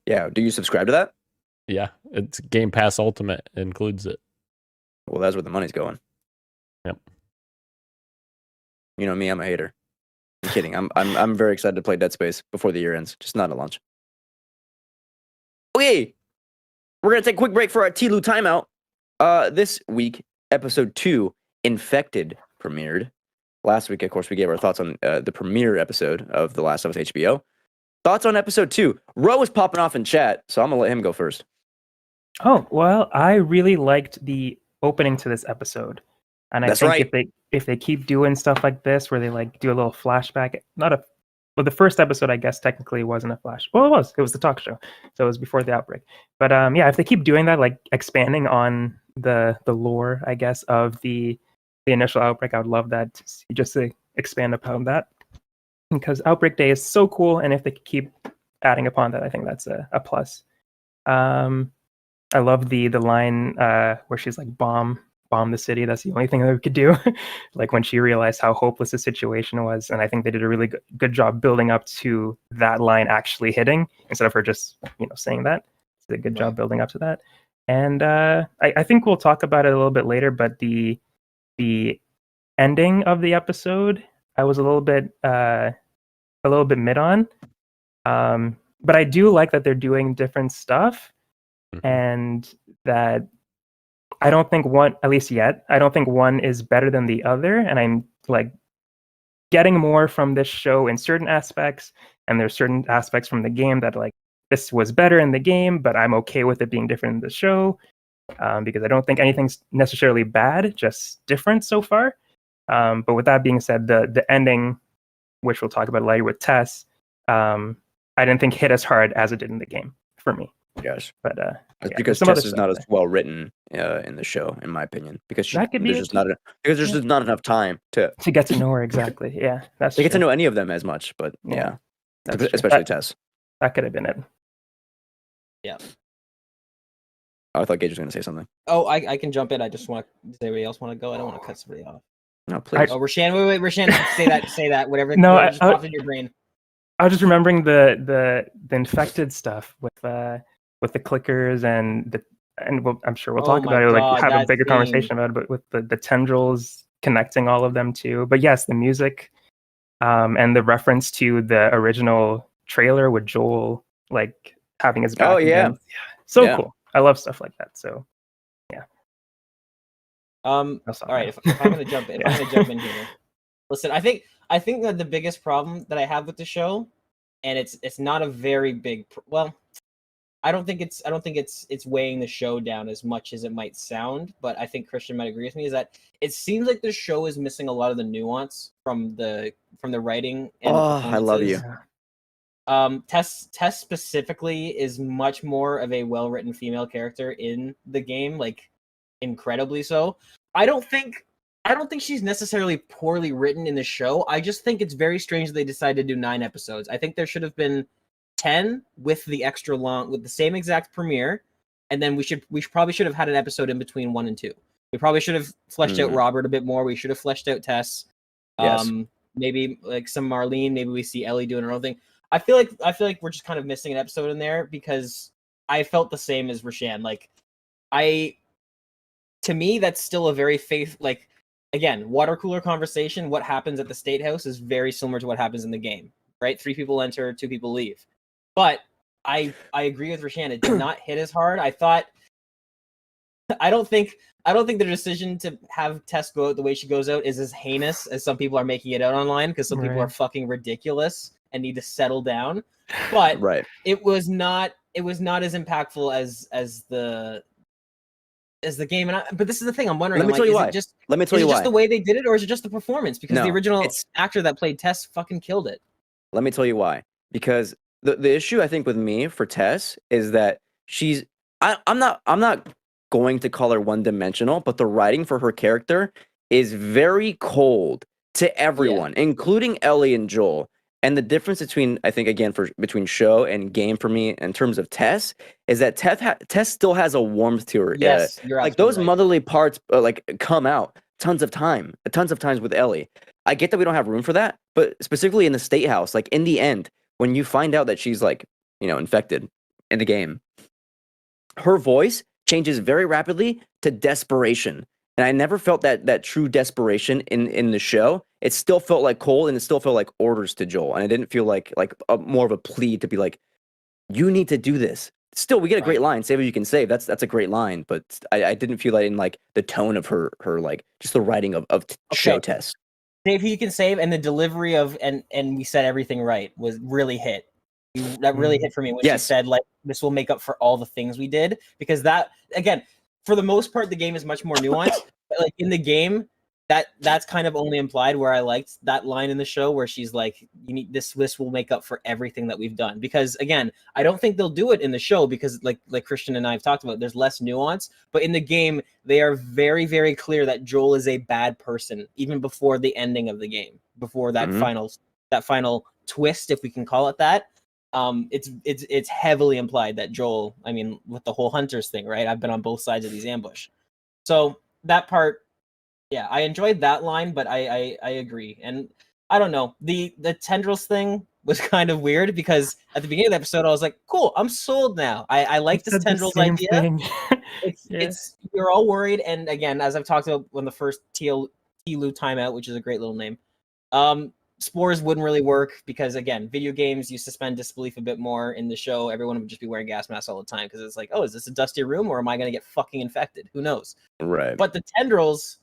Yeah, do you subscribe to that? Yeah, it's Game Pass Ultimate includes it. Well, that's where the money's going. Yep. You know me, I'm a hater. I'm kidding. I'm very excited to play Dead Space before the year ends, just not at launch. Okay, we're gonna take a quick break for our Tilu timeout. This week, episode 2, Infected, premiered. Last week, of course, we gave our thoughts on the premiere episode of The Last of Us HBO. Thoughts on episode 2? Ro was popping off in chat, so I'm gonna let him go first. Oh, well, I really liked the opening to this episode. And I think if they keep doing stuff like this, where they like do a little flashback, well, the first episode, I guess, technically wasn't a flash. Well, it was the talk show. So it was before the outbreak. But yeah, if they keep doing that, like expanding on the lore, I guess, of the initial outbreak, I would love that just to expand upon that. Because Outbreak Day is so cool, and if they keep adding upon that, I think that's a plus. I love the line where she's like, bomb the city. That's the only thing that we could do. Like when she realized how hopeless the situation was, and I think they did a really good job building up to that line actually hitting instead of her just saying that. It's a good job building up to that. And I think we'll talk about it a little bit later, but the ending of the episode, I was a little bit mid on. But I do like that they're doing different stuff, and that I don't think one, at least yet, I don't think one is better than the other. And I'm like getting more from this show in certain aspects, and there's certain aspects from the game that like this was better in the game, but I'm okay with it being different in the show, because I don't think anything's necessarily bad, just different so far. But with that being said, the ending, which we'll talk about later with Tess, I didn't think hit as hard as it did in the game for me. Yes, but because Tess is not as well written in the show, in my opinion, because there's just not enough time to get to know her exactly. Yeah, that's to get to know any of them as much, but yeah especially Tess. That could have been it. Yeah. Oh, I thought Gage was going to say something. Oh, I can jump in. I just want to. Does anybody else want to go? I don't want to cut somebody off. No, please. Rashan, wait, Rashan, say that. Whatever. No, just popped in your brain. I was just remembering the infected stuff with the clickers and I'm sure we'll talk about it. Like have a bigger conversation about it, but with the tendrils connecting all of them too. But yes, the music, and the reference to the original trailer with Joel like having his back. Oh yeah, cool. I love stuff like that. So yeah. All right. If I'm gonna jump in, in here. Listen, I think that the biggest problem that I have with the show, and it's not a very big. I don't think it's weighing the show down as much as it might sound, but I think Christian might agree with me. Is that it seems like the show is missing a lot of the nuance from the writing. And I love you. Tess specifically is much more of a well-written female character in the game, like incredibly so. I don't think she's necessarily poorly written in the show. I just think it's very strange that they decided to do 9 episodes. I think there should have been 10 with the extra long, with the same exact premiere, and then we probably should have had an episode in between 1 and 2. We probably should have fleshed out Robert a bit more. We should have fleshed out Tess. Yes. Maybe like some Marlene. Maybe we see Ellie doing her own thing. I feel like we're just kind of missing an episode in there, because I felt the same as Rashan. Like to me, that's still a very like, again, water cooler conversation. What happens at the State House is very similar to what happens in the game, right? 3 people enter, 2 people leave. But I agree with Rashan. It did not hit as hard. I don't think the decision to have Tess go out the way she goes out is as heinous as some people are making it out online, because some people are fucking ridiculous and need to settle down. But it was not as impactful as the game. But this is the thing I'm wondering. Let me tell you why. Is it just the way they did it, or is it just the performance? Because the original actor that played Tess fucking killed it. Let me tell you why. Because the issue I think with me for Tess is that I'm not going to call her one-dimensional, but the writing for her character is very cold to everyone, including Ellie and Joel. And the difference between, I think, again, between show and game for me in terms of Tess is that Tess still has a warmth to her. Yes, you're like those motherly parts come out tons of times with Ellie. I get that we don't have room for that, but specifically in the State House, like in the end, when you find out that she's infected in the game, her voice changes very rapidly to desperation. And I never felt that true desperation in the show. It still felt like cold, and it still felt like orders to Joel. And it didn't feel like more of a plea to be like, you need to do this. Still, we get a great line, save what you can save. That's a great line, but I didn't feel that in like the tone of her just the writing of show Tess. Save who you can save, and the delivery of and we said everything right was really hit. That really hit for me when she said, like, this will make up for all the things we did. Because that, again, for the most part, the game is much more nuanced. But like in the game, that's kind of only implied, where I liked that line in the show where she's like, you need this will make up for everything that we've done. Because again, I don't think they'll do it in the show because like Christian and I have talked about, there's less nuance. But in the game, they are very, very clear that Joel is a bad person, even before the ending of the game, before that final twist, if we can call it that. It's heavily implied that Joel, I mean, with the whole Hunters thing, right? I've been on both sides of these ambush. So that part, yeah, I enjoyed that line, but I agree. And I don't know, the tendrils thing was kind of weird, because at the beginning of the episode, I was like, cool, I'm sold now. I like this tendrils idea. It's you're all worried. And again, as I've talked about when the first Tilu timeout, which is a great little name, spores wouldn't really work because, again, video games, you suspend disbelief a bit more. In the show, everyone would just be wearing gas masks all the time because it's like, oh, is this a dusty room or am I going to get fucking infected? Who knows? Right. But the tendrils,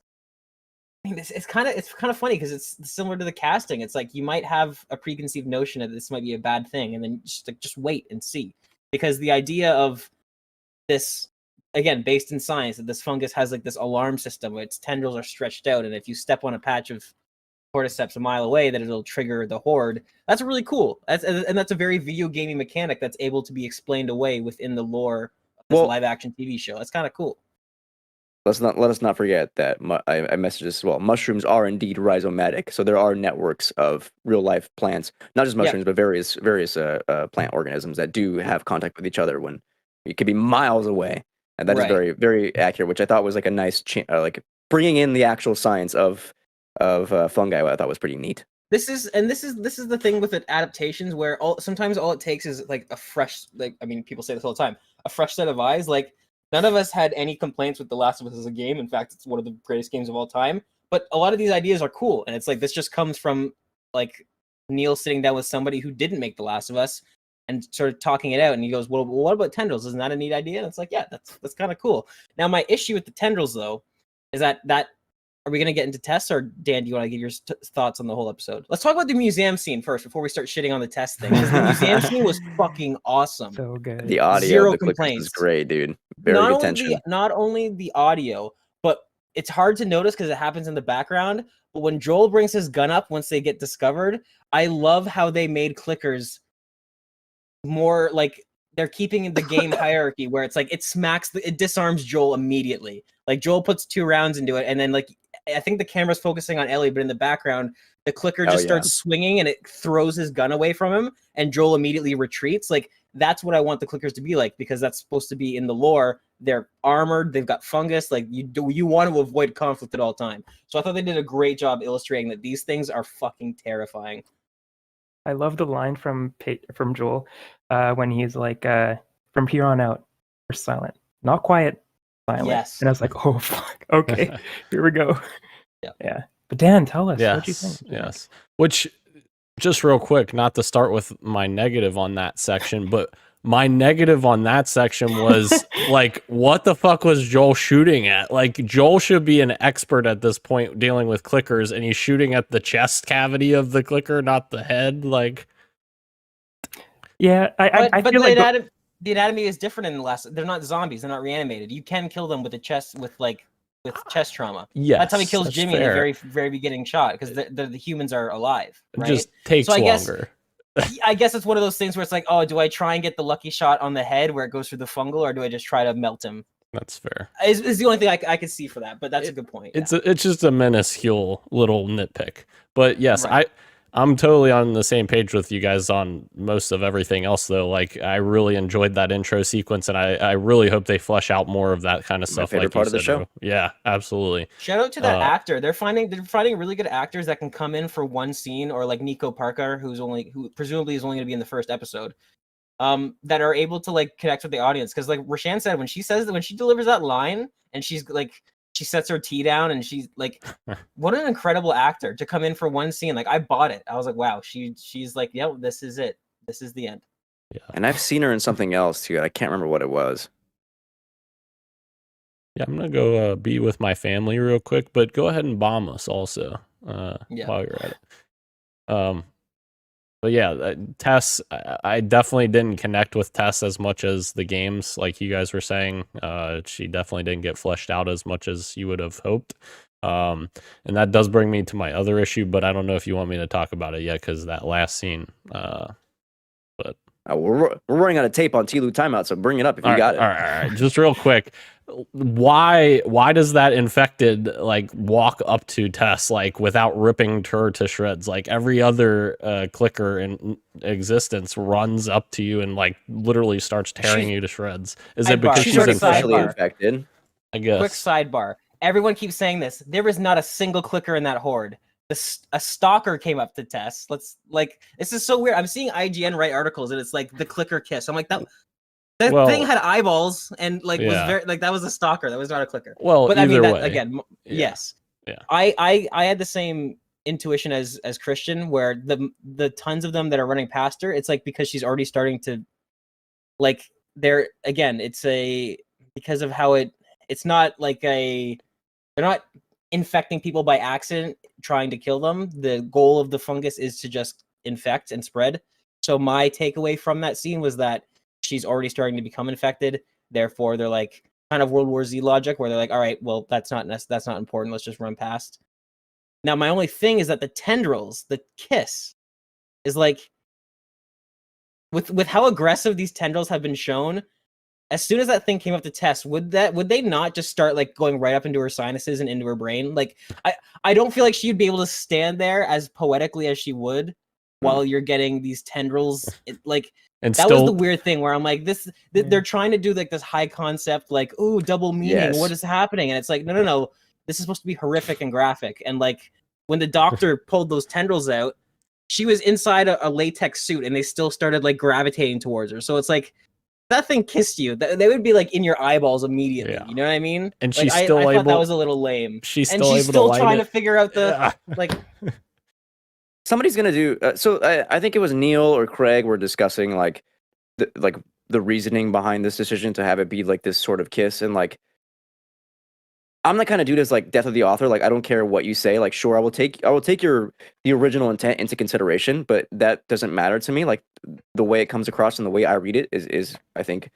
I mean, it's kind of funny because it's similar to the casting. It's like you might have a preconceived notion that this might be a bad thing, and then just wait and see. Because the idea of this, again, based in science, that this fungus has like this alarm system where its tendrils are stretched out, and if you step on a patch of cordyceps a mile away, that it'll trigger the horde. That's really cool. That's a very video gaming mechanic that's able to be explained away within the lore of this live action TV show. That's kind of cool. Let us not forget that I messaged this as well. Mushrooms are indeed rhizomatic, so there are networks of real life plants, not just mushrooms, but various plant organisms that do have contact with each other when it could be miles away, and that is very, very accurate. Which I thought was like a nice like bringing in the actual science of fungi. I thought was pretty neat. This is the thing with adaptations, where sometimes all it takes is like a fresh, like, I mean, people say this all the time, a fresh set of eyes. Like, none of us had any complaints with The Last of Us as a game. In fact, it's one of the greatest games of all time. But a lot of these ideas are cool, and it's like this just comes from like Neil sitting down with somebody who didn't make The Last of Us and sort of talking it out. And he goes, "Well, what about tendrils? Isn't that a neat idea?" And it's like, yeah, that's kind of cool. Now, my issue with the tendrils, though, is that are we going to get into tests, or Dan, do you want to give your thoughts on the whole episode? Let's talk about the museum scene first before we start shitting on the test thing. Because the museum scene was fucking awesome. So good. The audio, Zero of the complaints. Is great, dude. Very good tension. Not only the audio, but it's hard to notice because it happens in the background. But when Joel brings his gun up once they get discovered, I love how they made clickers more like they're keeping the game hierarchy, where it's like it disarms Joel immediately. Like, Joel puts 2 rounds into it, and then like I think the camera's focusing on Ellie, but in the background, the clicker just starts swinging and it throws his gun away from him, and Joel immediately retreats. Like, that's what I want the clickers to be like, because that's supposed to be in the lore. They're armored, they've got fungus. Like, you want to avoid conflict at all time. So I thought they did a great job illustrating that these things are fucking terrifying. I love the line from Joel when he's like, "From here on out, we're silent, not quiet, silent. Yes. And I was like, oh fuck, okay, here we go. Yeah. Yeah. But Dan, tell us, Yes, what do you think? yes. Which, just real quick, not to start with my negative on that section, but my negative on that section was like, what the fuck was Joel shooting at? Like, Joel should be an expert at this point dealing with clickers, and he's shooting at the chest cavity of the clicker, not the head. Like, Yeah, I But feel like the anatomy is different in the last. They're not zombies. They're not reanimated. You can kill them with with chest trauma. yes, That's how he kills Jimmy in the fair. very beginning shot, because the humans are alive. Right? It just takes So I guess- longer. I guess it's one of those things where it's like, oh, do I try and get the lucky shot on the head where it goes through the fungal, or do I just try to melt him? That's fair. Is the only thing I could see for that. But that's a good point. It's it's just a minuscule little nitpick. But yes, Right. I'm totally on the same page with you guys on most of everything else, though. Like, I really enjoyed that intro sequence, and I really hope they flesh out more of that kind of stuff. favorite Like part you of the said, show. Ro. Yeah, absolutely. Shout out to that actor. They're finding really good actors that can come in for one scene, or like Nico Parker, who presumably is only going to be in the first episode, that are able to like connect with the audience. Because like Rashan said, when she delivers that line and she's like, she sets her tea down and she's like, what an incredible actor to come in for one scene. Like, I bought it. I was like, wow, she's like, yep, this is it. This is the end. Yeah, And I've seen her in something else too. I can't remember what it was. yeah. I'm gonna go be with my family real quick, but go ahead and bomb us also Yeah. while you're at it. But yeah, Tess, I definitely didn't connect with Tess as much as the games, like you guys were saying. She definitely didn't get fleshed out as much as you would have hoped. And that does bring me to my other issue, but I don't know if you want me to talk about it yet, because that last scene. But we're running out of tape on T-Lu timeout, so bring it up if you got it. All right. Just real quick. Why does that infected like walk up to Tess like without ripping her to shreds? Like every other clicker in existence runs up to you and like literally starts tearing you to shreds. Is it because She's she's already infected? officially infected. I guess. Quick sidebar. Everyone keeps saying this. There is not a single clicker in that horde. A stalker came up to Tess. This is so weird. I'm seeing IGN write articles and it's like the clicker kiss. I'm like, that thing had eyeballs and was very like, that was a stalker. That was not a clicker. Well, but either I mean, way. again, Yeah. yes. Yeah. I had the same intuition as Christian, where the tons of them that are running past her, it's like because she's already starting to like, they're again, it's because of how it's not like they're not infecting people by accident trying to kill them. The goal of the fungus is to just infect and spread. So my takeaway from that scene was that she's already starting to become infected. Therefore, they're like kind of World War Z logic, where they're like, all right, well, that's not important. Let's just run past. Now, my only thing is that the tendrils, the kiss, is like with how aggressive these tendrils have been shown. As soon as that thing came up to Tess, would they not just start like going right up into her sinuses and into her brain? Like, I don't feel like she'd be able to stand there as poetically as she would while you're getting these tendrils. And that was the weird thing where I'm like, they're trying to do like this high concept, like, ooh, double meaning. Yes. What is happening? And it's like, no. This is supposed to be horrific and graphic. And like when the doctor pulled those tendrils out, she was inside a latex suit and they still started like gravitating towards her. So it's like, that thing kissed you. They would be like in your eyeballs immediately. Yeah. You know what I mean? And like, she's I thought that was a little lame. She's still trying to figure out the like. Somebody's gonna do. So I think it was Neil or Craig were discussing like the reasoning behind this decision to have it be like this sort of kiss, and like I'm the kind of dude that's like death of the author. Like I don't care what you say. Like sure, I will take the original intent into consideration, but that doesn't matter to me. Like the way it comes across and the way I read it is I think,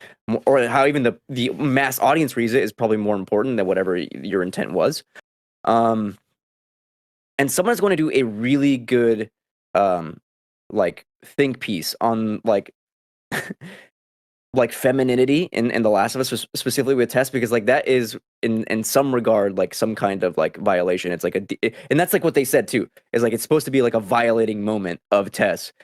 or how even the mass audience reads it is probably more important than whatever your intent was. And someone's going to do a really good like think piece on like like femininity in The Last of Us, specifically with Tess, because like that is in some regard like some kind of like violation. It's like and that's like what they said too, is like it's supposed to be like a violating moment of Tess,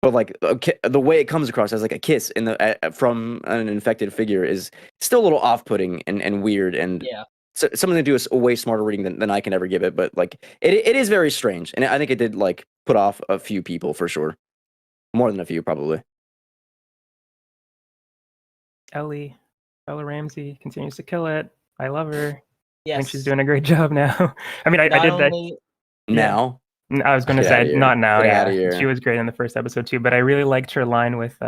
but like the way it comes across as like a kiss in the from an infected figure is still a little off-putting and weird, and so something to do is a way smarter reading than I can ever give it. But like it is very strange, and I think it did like put off a few people for sure, more than a few probably. Bella Ramsey continues to kill it. I love her. Yes. I think she's doing a great job now. I mean, I did that. Now. I was going to Get say outta here. not now. Get outta Yeah, here. she was great in the first episode too. But I really liked her line with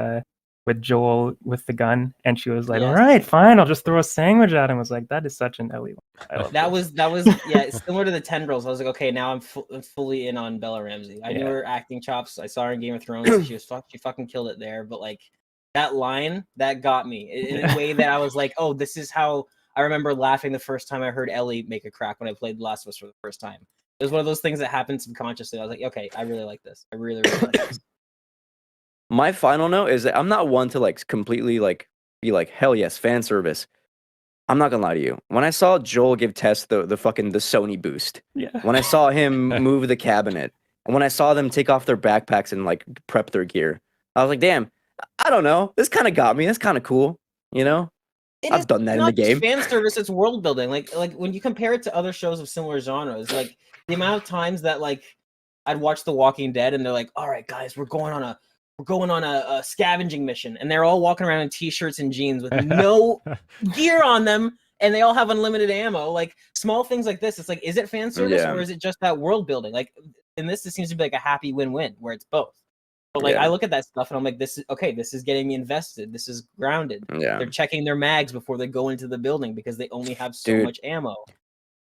Joel with the gun, and she was like, Yes. "All right, fine, I'll just throw a sandwich at him." I was like, that is such an Ellie line. I love That was yeah, it's similar to the Tendrils. I was like, okay, now I'm fully in on Bella Ramsey. I knew her acting chops. I saw her in Game of Thrones. She fucking killed it there. But like that line, that got me in a way that I was like, oh, this is how I remember laughing the first time I heard Ellie make a crack when I played The Last of Us for the first time. It was one of those things that happened subconsciously. I was like, okay, I really like this. I really, really like this. My final note is that I'm not one to like completely like be like, hell yes, fan service. I'm not gonna lie to you. When I saw Joel give Tess the Sony boost, when I saw him move the cabinet, and when I saw them take off their backpacks and like prep their gear, I was like, damn, I don't know. This kind of got me. That's kind of cool, you know? I've done that in the game. Fan service, it's world building. Like when you compare it to other shows of similar genres, like the amount of times that like I'd watch The Walking Dead and they're like, all right, guys, we're going on a scavenging mission, and they're all walking around in t-shirts and jeans with no gear on them, and they all have unlimited ammo. Like small things like this, it's like, is it fan service or is it just that world building? Like in this seems to be like a happy win-win where it's both. But like I look at that stuff and I'm like, this is getting me invested. This is grounded. They're checking their mags before they go into the building because they only have so much ammo.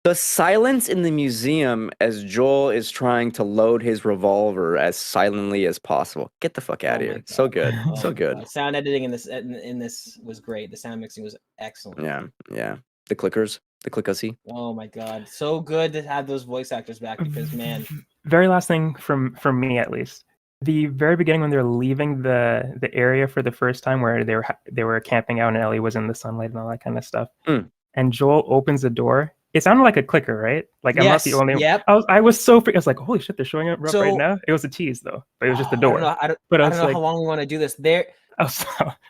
The silence in the museum as Joel is trying to load his revolver as silently as possible. Get the fuck out of here. So good. So good. God. Sound editing in this was great. The sound mixing was excellent. Yeah. The clickers. The clickacy. Oh my god. So good to have those voice actors back because man. Very last thing from me at least. The very beginning when they're leaving the area for the first time where they were camping out and Ellie was in the sunlight and all that kind of stuff. And Joel opens the door. It sounded like a clicker, right? Like I'm not the only. Yep. I was so freaked. I was like, holy shit, they're showing up right now. It was a tease though, but it was just the door. I don't know how long we want to do this.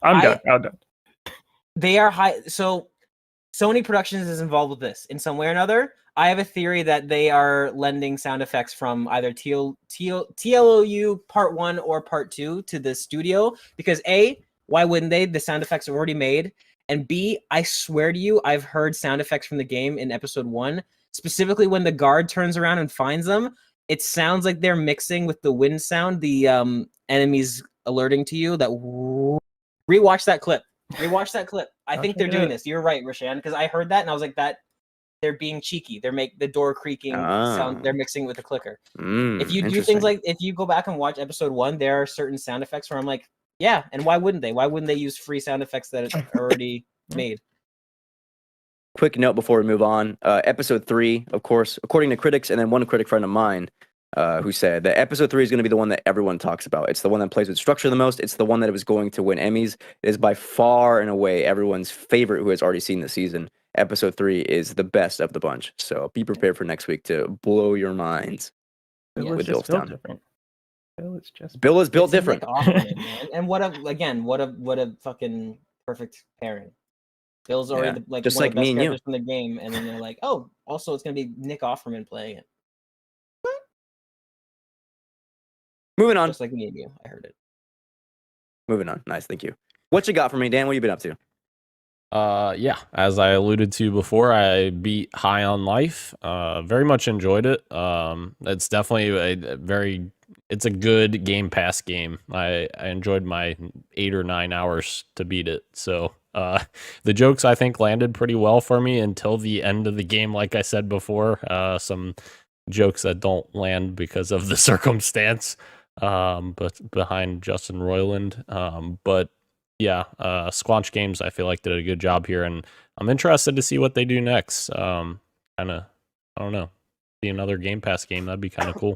I'm done. They are high. So Sony Productions is involved with this in some way or another. I have a theory that they are lending sound effects from either TLOU Part 1 or Part 2 to the studio because A, why wouldn't they? The sound effects are already made. And B, I swear to you, I've heard sound effects from the game in episode 1, specifically when the guard turns around and finds them. It sounds like they're mixing with the wind sound, the enemies alerting to you. That rewatch that clip. I think they're doing this. You're right, Rashan, because I heard that and I was like, that they're being cheeky. They're the door creaking sound. They're mixing with the clicker. If you do things like, if you go back and watch episode 1, there are certain sound effects where I'm like, yeah, and why wouldn't they? Why wouldn't they use free sound effects that are already made? Quick note before we move on. Episode 3, of course, according to critics, and then one critic friend of mine who said that episode 3 is going to be the one that everyone talks about. It's the one that plays with structure the most. It's the one that was going to win Emmys. It is by far and away everyone's favorite who has already seen the season. Episode 3 is the best of the bunch. So be prepared for next week to blow your minds with Billstown. Bill is built different. Man. And what a fucking perfect pairing. Bill's already just one like of the best me and characters you from the game, and then they're like, oh, also it's gonna be Nick Offerman playing it. Moving on. Just like me and you, I heard it. Moving on. Nice, thank you. What you got for me, Dan? What you been up to? Yeah, as I alluded to before, I beat High on Life. Very much enjoyed it. It's definitely it's a good Game Pass game. I enjoyed my 8 or 9 hours to beat it. So the jokes I think landed pretty well for me until the end of the game. Like I said before, some jokes that don't land because of the circumstance. But behind Justin Roiland. But yeah, Squanch Games I feel like did a good job here, and I'm interested to see what they do next. I don't know, see another Game Pass game, that'd be kind of cool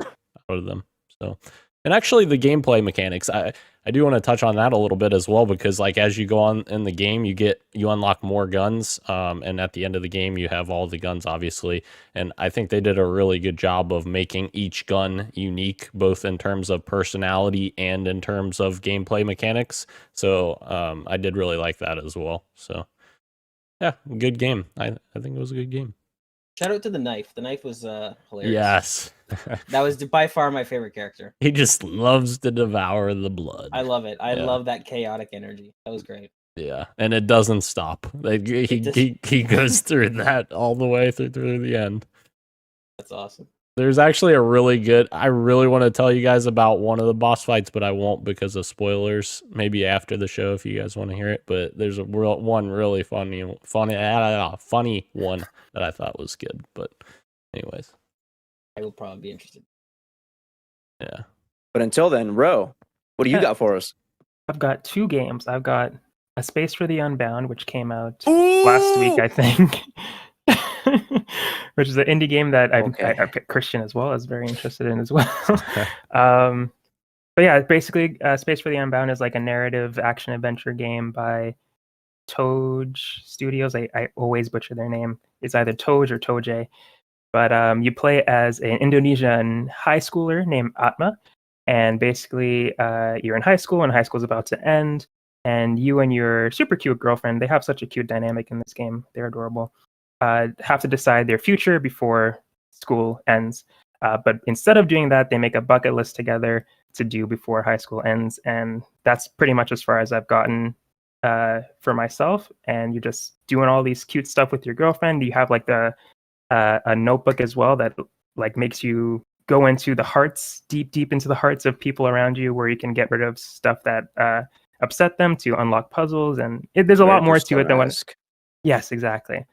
out of them. So, and actually the gameplay mechanics, I do want to touch on that a little bit as well, because like as you go on in the game, you unlock more guns, and at the end of the game you have all the guns obviously, and I think they did a really good job of making each gun unique, both in terms of personality and in terms of gameplay mechanics. So I did really like that as well. So yeah, good game. I think it was a good game. Shout out to the knife. The knife was hilarious. Yes. That was by far my favorite character. He just loves to devour the blood. I love it. I love that chaotic energy. That was great. Yeah, and it doesn't stop. He goes through that all the way through the end. That's awesome. There's actually a really good. I really want to tell you guys about one of the boss fights, but I won't because of spoilers. Maybe after the show if you guys want to hear it. But there's one really funny one that I thought was good. But anyways, I will probably be interested. Yeah. But until then, Ro, what do you got for us? I've got 2 games. I've got A Space for the Unbound, which came out Ooh! last week, I think. Which is an indie game that I picked Christian as well. I was very interested in as well. But yeah, basically, Space for the Unbound is like a narrative action adventure game by Toj Studios. I always butcher their name. It's either Toj or Toje. But you play as an Indonesian high schooler named Atma. And basically, you're in high school, and high school is about to end. And you and your super cute girlfriend, they have such a cute dynamic in this game. They're adorable. Have to decide their future before school ends. But instead of doing that, they make a bucket list together to do before high school ends. And that's pretty much as far as I've gotten for myself. And you're just doing all these cute stuff with your girlfriend. You have like a notebook as well that like makes you go into the hearts, deep into the hearts of people around you, where you can get rid of stuff that upset them to unlock puzzles. And there's a lot more to it than what. Yes, exactly.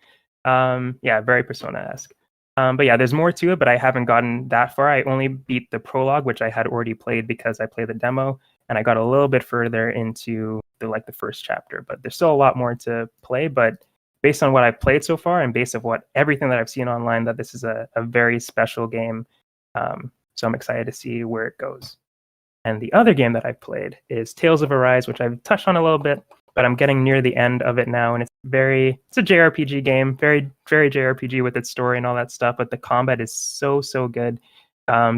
Yeah, very Persona-esque. But yeah, there's more to it, but I haven't gotten that far. I only beat the prologue, which I had already played because I played the demo, and I got a little bit further into the first chapter. But there's still a lot more to play. But based on what I've played so far, and based on everything that I've seen online, that this is a very special game. So I'm excited to see where it goes. And the other game that I've played is Tales of Arise, which I've touched on a little bit, but I'm getting near the end of it now, and it's a JRPG game, very, very JRPG with its story and all that stuff, but the combat is so good.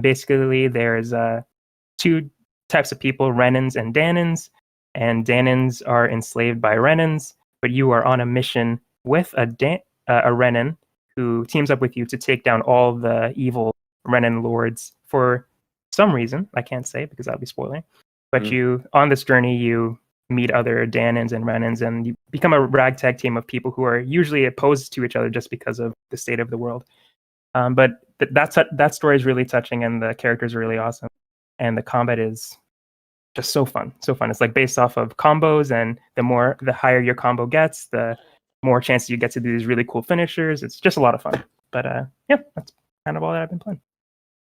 Basically, there's 2 types of people, Renans and Danans, and Danans are enslaved by Renans, but you are on a mission with a Renan who teams up with you to take down all the evil Renan lords for some reason. I can't say because that'll be spoiling. But you, on this journey, you meet other Danans and Renans, and you become a ragtag team of people who are usually opposed to each other just because of the state of the world. But that story is really touching, and the characters are really awesome, and the combat is just so fun. It's like based off of combos, and the higher your combo gets, the more chances you get to do these really cool finishers. It's just a lot of fun. But yeah, that's kind of all that I've been playing.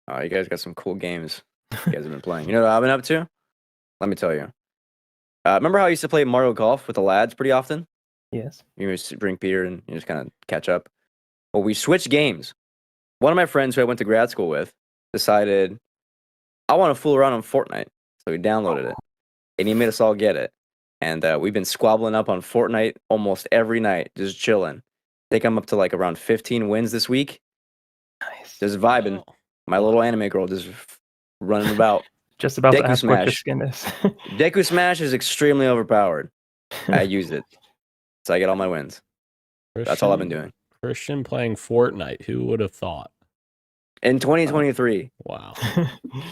Oh, you guys got some cool games you guys have been playing. You know what I've been up to? Let me tell you. Remember how I used to play Mario Golf with the lads pretty often? Yes. You used to bring beer and you just kind of catch up. Well, we switched games. One of my friends who I went to grad school with decided, I want to fool around on Fortnite. So we downloaded it. And he made us all get it. And we've been squabbling up on Fortnite almost every night, just chilling. I think I'm up to like around 15 wins this week. Nice. Just vibing. My little anime girl just running about. Just about Deku to ask what your Smash. skin is. Deku Smash is extremely overpowered. I use it. So I get all my wins. That's all I've been doing. Christian playing Fortnite. Who would have thought? In 2023. Wow.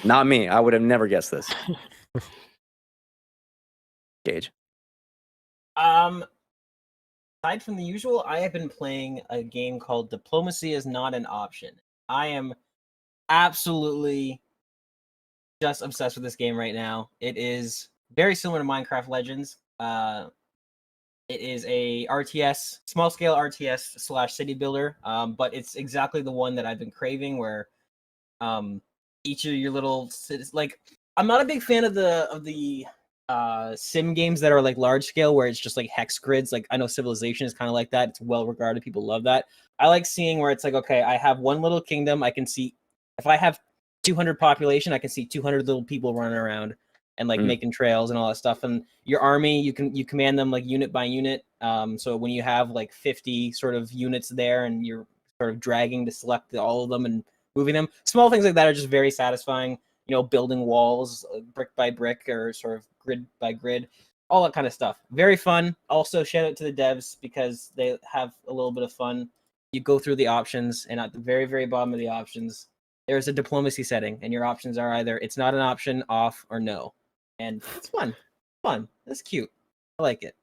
Not me. I would have never guessed this. Gage. Aside from the usual, I have been playing a game called Diplomacy is Not an Option. I am absolutely just obsessed with this game right now. It is very similar to Minecraft Legends. It is a RTS, small scale RTS / city builder, but it's exactly the one that I've been craving, where each of your little cities, like, I'm not a big fan of the sim games that are like large scale, where it's just like hex grids. Like, I know Civilization is kind of like that. It's well regarded, people love that. I like seeing where it's like, okay, I have one little kingdom. I can see, if I have 200 population, I can see 200 little people running around and like making trails and all that stuff. And your army, you command them like unit by unit. So when you have like 50 sort of units there, and you're sort of dragging to select all of them and moving them, small things like that are just very satisfying. You know, building walls brick by brick or sort of grid by grid, all that kind of stuff. Very fun. Also, shout out to the devs because they have a little bit of fun. You go through the options, and at the very, very bottom of the options, there's a diplomacy setting, and your options are either it's not an option, off, or no. And it's fun. Fun. That's cute. I like it.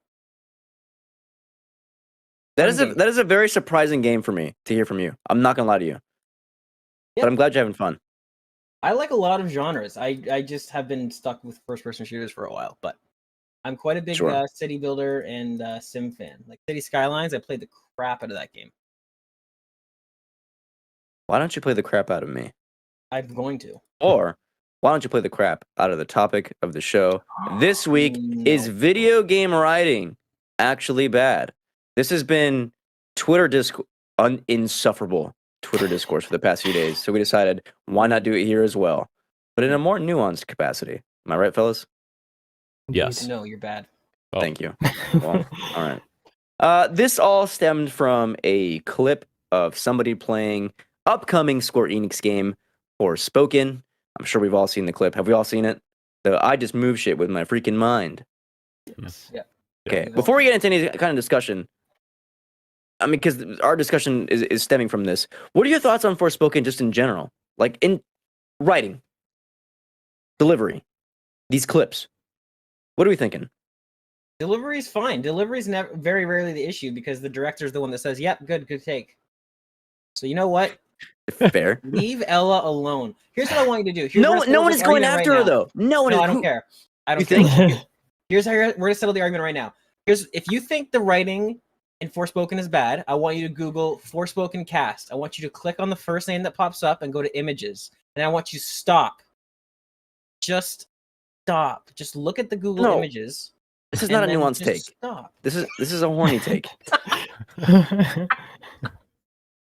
That is a very surprising game for me to hear from you. I'm not gonna lie to you, but I'm glad you're having fun. I like a lot of genres. I just have been stuck with first-person shooters for a while, but I'm quite a big city builder and sim fan. Like City Skylines, I played the crap out of that game. Why don't you play the crap out of me? I'm going to. Or why don't you play the crap out of the topic of the show this week? Is video game writing actually bad? This has been insufferable Twitter discourse for the past few days, so we decided why not do it here as well, but in a more nuanced capacity. Am I right, fellas? Yes. No, you're bad. Oh. Thank you. Well, all right. This all stemmed from a clip of somebody playing upcoming Square Enix game, Forspoken. I'm sure we've all seen the clip. Have we all seen it? I just move shit with my freaking mind. Yes. Yeah. Okay. Before we get into any kind of discussion, I mean, because our discussion is stemming from this. What are your thoughts on Forspoken just in general? Like in writing, delivery, these clips. What are we thinking? Delivery is fine. Delivery is very rarely the issue because the director's the one that says, "Yep, good take." So you know what? Fair. Leave Ella alone. Here's what I want you to do. No one is going after her though. No one. No, I don't care. I don't care. Here's how we're gonna settle the argument right now. If you think the writing in Forspoken is bad, I want you to Google Forspoken cast. I want you to click on the first name that pops up and go to images. And I want you to stop. Just stop. Just look at the Google images. This is not a nuanced take. Stop. This is a horny take.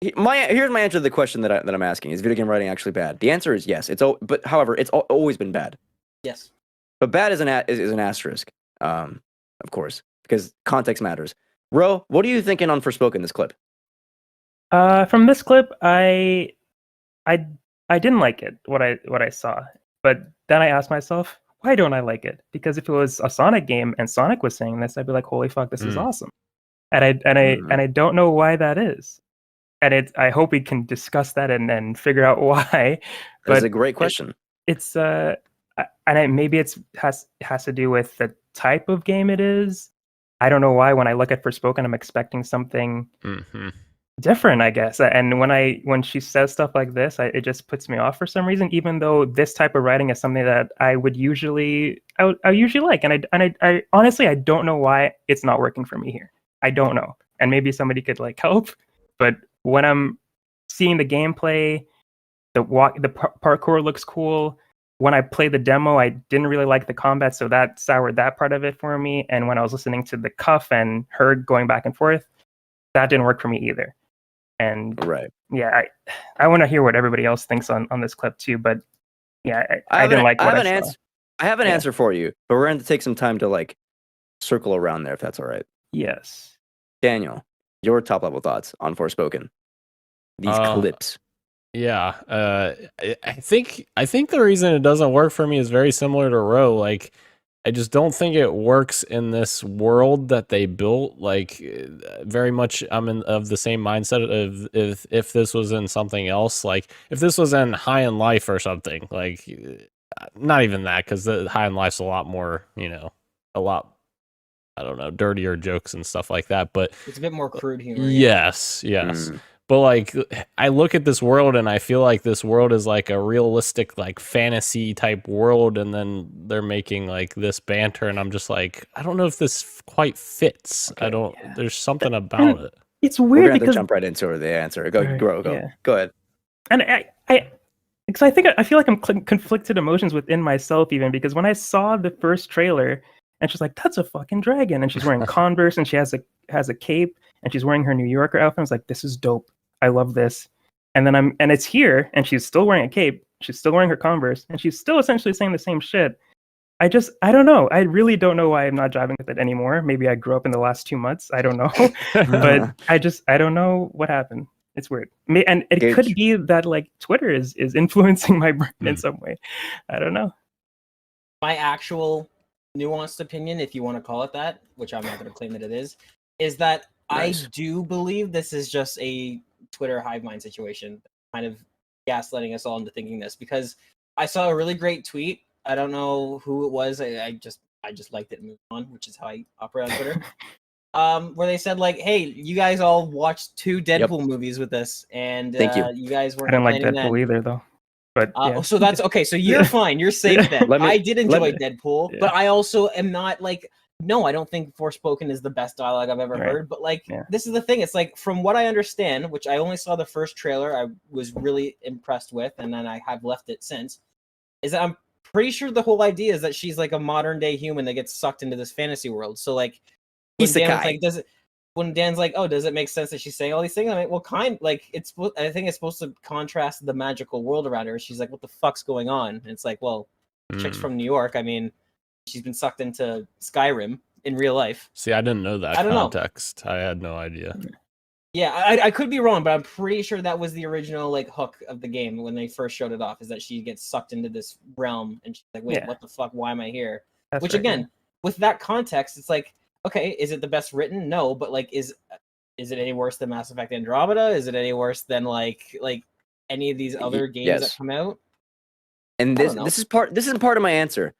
Here's my answer to the question that I'm asking: is video game writing actually bad? The answer is yes. But however, it's always been bad. Yes. But bad is an asterisk, of course, because context matters. Ro, what are you thinking on Forspoken this clip? From this clip, I didn't like it. What I saw, but then I asked myself, why don't I like it? Because if it was a Sonic game and Sonic was saying this, I'd be like, holy fuck, this is awesome. And I don't know why that is. And I hope we can discuss that and figure out why. That's a great question. Maybe it has to do with the type of game it is. I don't know why. When I look at Forspoken, I'm expecting something different, I guess. And when she says stuff like this, it just puts me off for some reason. Even though this type of writing is something that I usually like, and I honestly I don't know why it's not working for me here. I don't know, and maybe somebody could help. But when I'm seeing the gameplay, the parkour looks cool. When I played the demo, I didn't really like the combat, so that soured that part of it for me. And when I was listening to the cuff and her going back and forth, that didn't work for me either. And yeah, I want to hear what everybody else thinks on this clip too. But yeah, I didn't like what I saw. I have an answer for you, but we're going to take some time to circle around there if that's all right. Yes. Daniel, your top level thoughts on Forspoken. These clips. Yeah, I think the reason it doesn't work for me is very similar to Ro. I just don't think it works in this world that they built. Very much, I'm of the same mindset of if this was in something else, if this was in High in Life or something, not even that, because the High in Life's a lot more, a lot, I don't know, dirtier jokes and stuff like that. But it's a bit more crude humor. Yes. But I look at this world and I feel like this world is a realistic fantasy type world, and then they're making this banter, and I'm just I don't know if this quite fits. Okay, there's something about it. It's weird because to jump right into the answer. Go ahead. And I feel like I'm conflicted emotions within myself, even because when I saw the first trailer and she's like, that's a fucking dragon, and she's wearing Converse and she has a cape and she's wearing her New Yorker outfit, I was like, this is dope. I love this. And then it's here, and she's still wearing a cape, she's still wearing her Converse, and she's still essentially saying the same shit. I don't know. I really don't know why I'm not driving with it anymore. Maybe I grew up in the last 2 months. I don't know. But I don't know what happened. It's weird. And it could be that Twitter is influencing my brain in some way. I don't know. My actual nuanced opinion, if you want to call it that, which I'm not going to claim that it is that nice. I do believe this is just a Twitter hive mind situation, kind of gaslighting us all into thinking this, because I saw a really great tweet. I don't know who it was. I just liked it and moved on, which is how I operate on Twitter. where they said like, "Hey, you guys all watched 2 Deadpool movies with us, and Thank you. you guys I weren't didn't like complaining Deadpool then." either, though. But yeah. So that's okay. So you're fine. You're safe then. Let me- I did enjoy let Deadpool, Yeah. but I also am not like. No, I don't think Forspoken is the best dialogue I've ever Right. heard. But like, Yeah. this is the thing. It's like, from what I understand, which I only saw the first trailer, I was really impressed with, and then I have left it since. Is that I'm pretty sure the whole idea is that she's like a modern day human that gets sucked into this fantasy world. So like, when Dan was Isekai. like, when Dan's like, oh, does it make sense that she's saying all these things? I'm like, well, I think it's supposed to contrast the magical world around her. She's like, what the fuck's going on? And it's like, well, chick's from New York. I mean, she's been sucked into Skyrim in real life. See, I didn't know that I don't know. context. I had no idea. Yeah, I could be wrong, but I'm pretty sure that was the original like hook of the game when they first showed it off, is that she gets sucked into this realm and she's like, wait, Yeah. what the fuck? Why am I here? That's Which right, again, with that context, it's like, okay, is it the best written? No, but like, is it any worse than Mass Effect Andromeda? Is it any worse than like any of these other games yes. that come out? And I this don't know. this is part of my answer.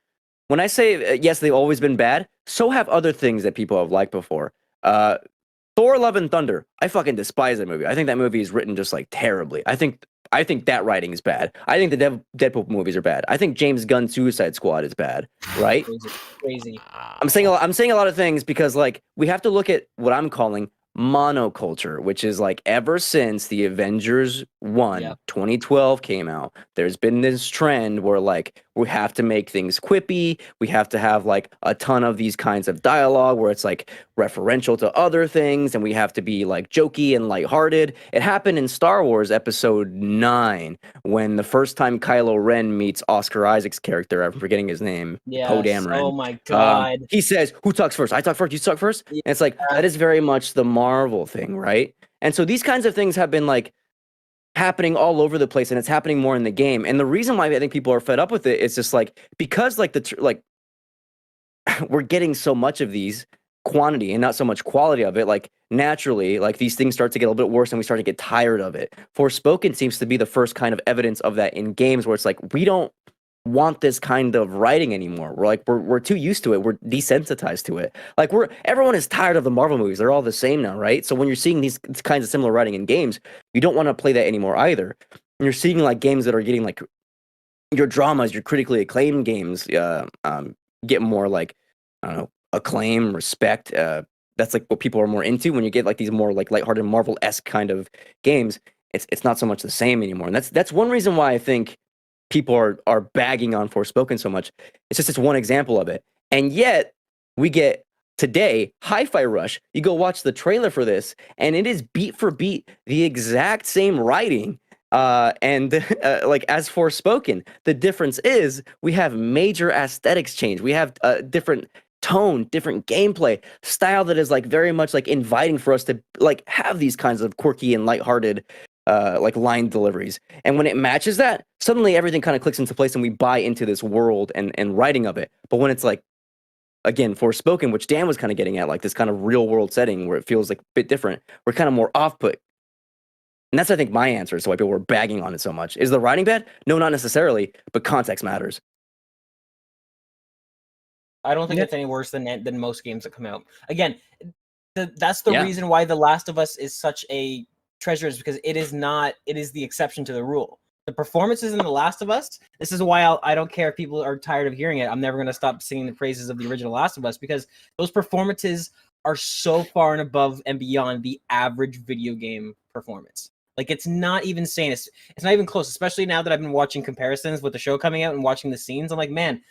When I say yes, they've always been bad, so have other things that people have liked before. Thor: Love and Thunder. I fucking despise that movie. I think that movie is written just like terribly. I think that writing is bad. I think the Deadpool movies are bad. I think James Gunn's Suicide Squad is bad. Right? Crazy. I'm saying a lot of things because like we have to look at what I'm calling monoculture, which is like ever since the Avengers 1 Yep. 2012 came out, there's been this trend where like we have to make things quippy, we have to have like a ton of these kinds of dialogue where it's like referential to other things, and we have to be like jokey and lighthearted. It happened in Star Wars Episode 9 when the first time Kylo Ren meets Oscar Isaac's character, I'm forgetting his name, Poe Yes. Dameron. Oh my god. He says, "Who talks first? I talk first. You talk first." And it's like that is very much the Marvel thing, right? And so these kinds of things have been like happening all over the place, and it's happening more in the game. And the reason why I think people are fed up with it is just like because like we're getting so much of these quantity and not so much quality of it. Like naturally, like these things start to get a little bit worse, and we start to get tired of it. Forspoken seems to be the first kind of evidence of that in games where it's like we don't want this kind of writing anymore. We're too used to it. We're desensitized to it. Like everyone is tired of the Marvel movies. They're all the same now, right? So when you're seeing these kinds of similar writing in games, you don't want to play that anymore either. And you're seeing like games that are getting like your dramas, your critically acclaimed games get more like I don't know, acclaim, respect. That's like what people are more into. When you get like these more like lighthearted Marvel-esque kind of games, it's not so much the same anymore. And that's one reason why I think people are bagging on Forspoken so much. It's just one example of it. And yet we get today Hi-Fi Rush. You go watch the trailer for this, and it is beat for beat the exact same writing. And like as Forspoken, the difference is we have major aesthetics change. We have different tone, different gameplay style that is like very much like inviting for us to like have these kinds of quirky and lighthearted like line deliveries. And when it matches that, suddenly everything kind of clicks into place and we buy into this world and writing of it. But when it's like, again, Forspoken, which Dan was kind of getting at, like this kind of real world setting where it feels like a bit different, we're kind of more off-put. And that's, I think, my answer to why people were bagging on it so much. Is the writing bad? No, not necessarily, but context matters. I don't think it's any worse than most games that come out. Again, that's the reason why The Last of Us is such a treasure, is because it is the exception to the rule. The performances in The Last of Us, this is why I don't care if people are tired of hearing it. I'm never going to stop singing the praises of the original Last of Us, because those performances are so far and above and beyond the average video game performance. Like, it's not even sane. It's not even close, especially now that I've been watching comparisons with the show coming out and watching the scenes. I'm like, man,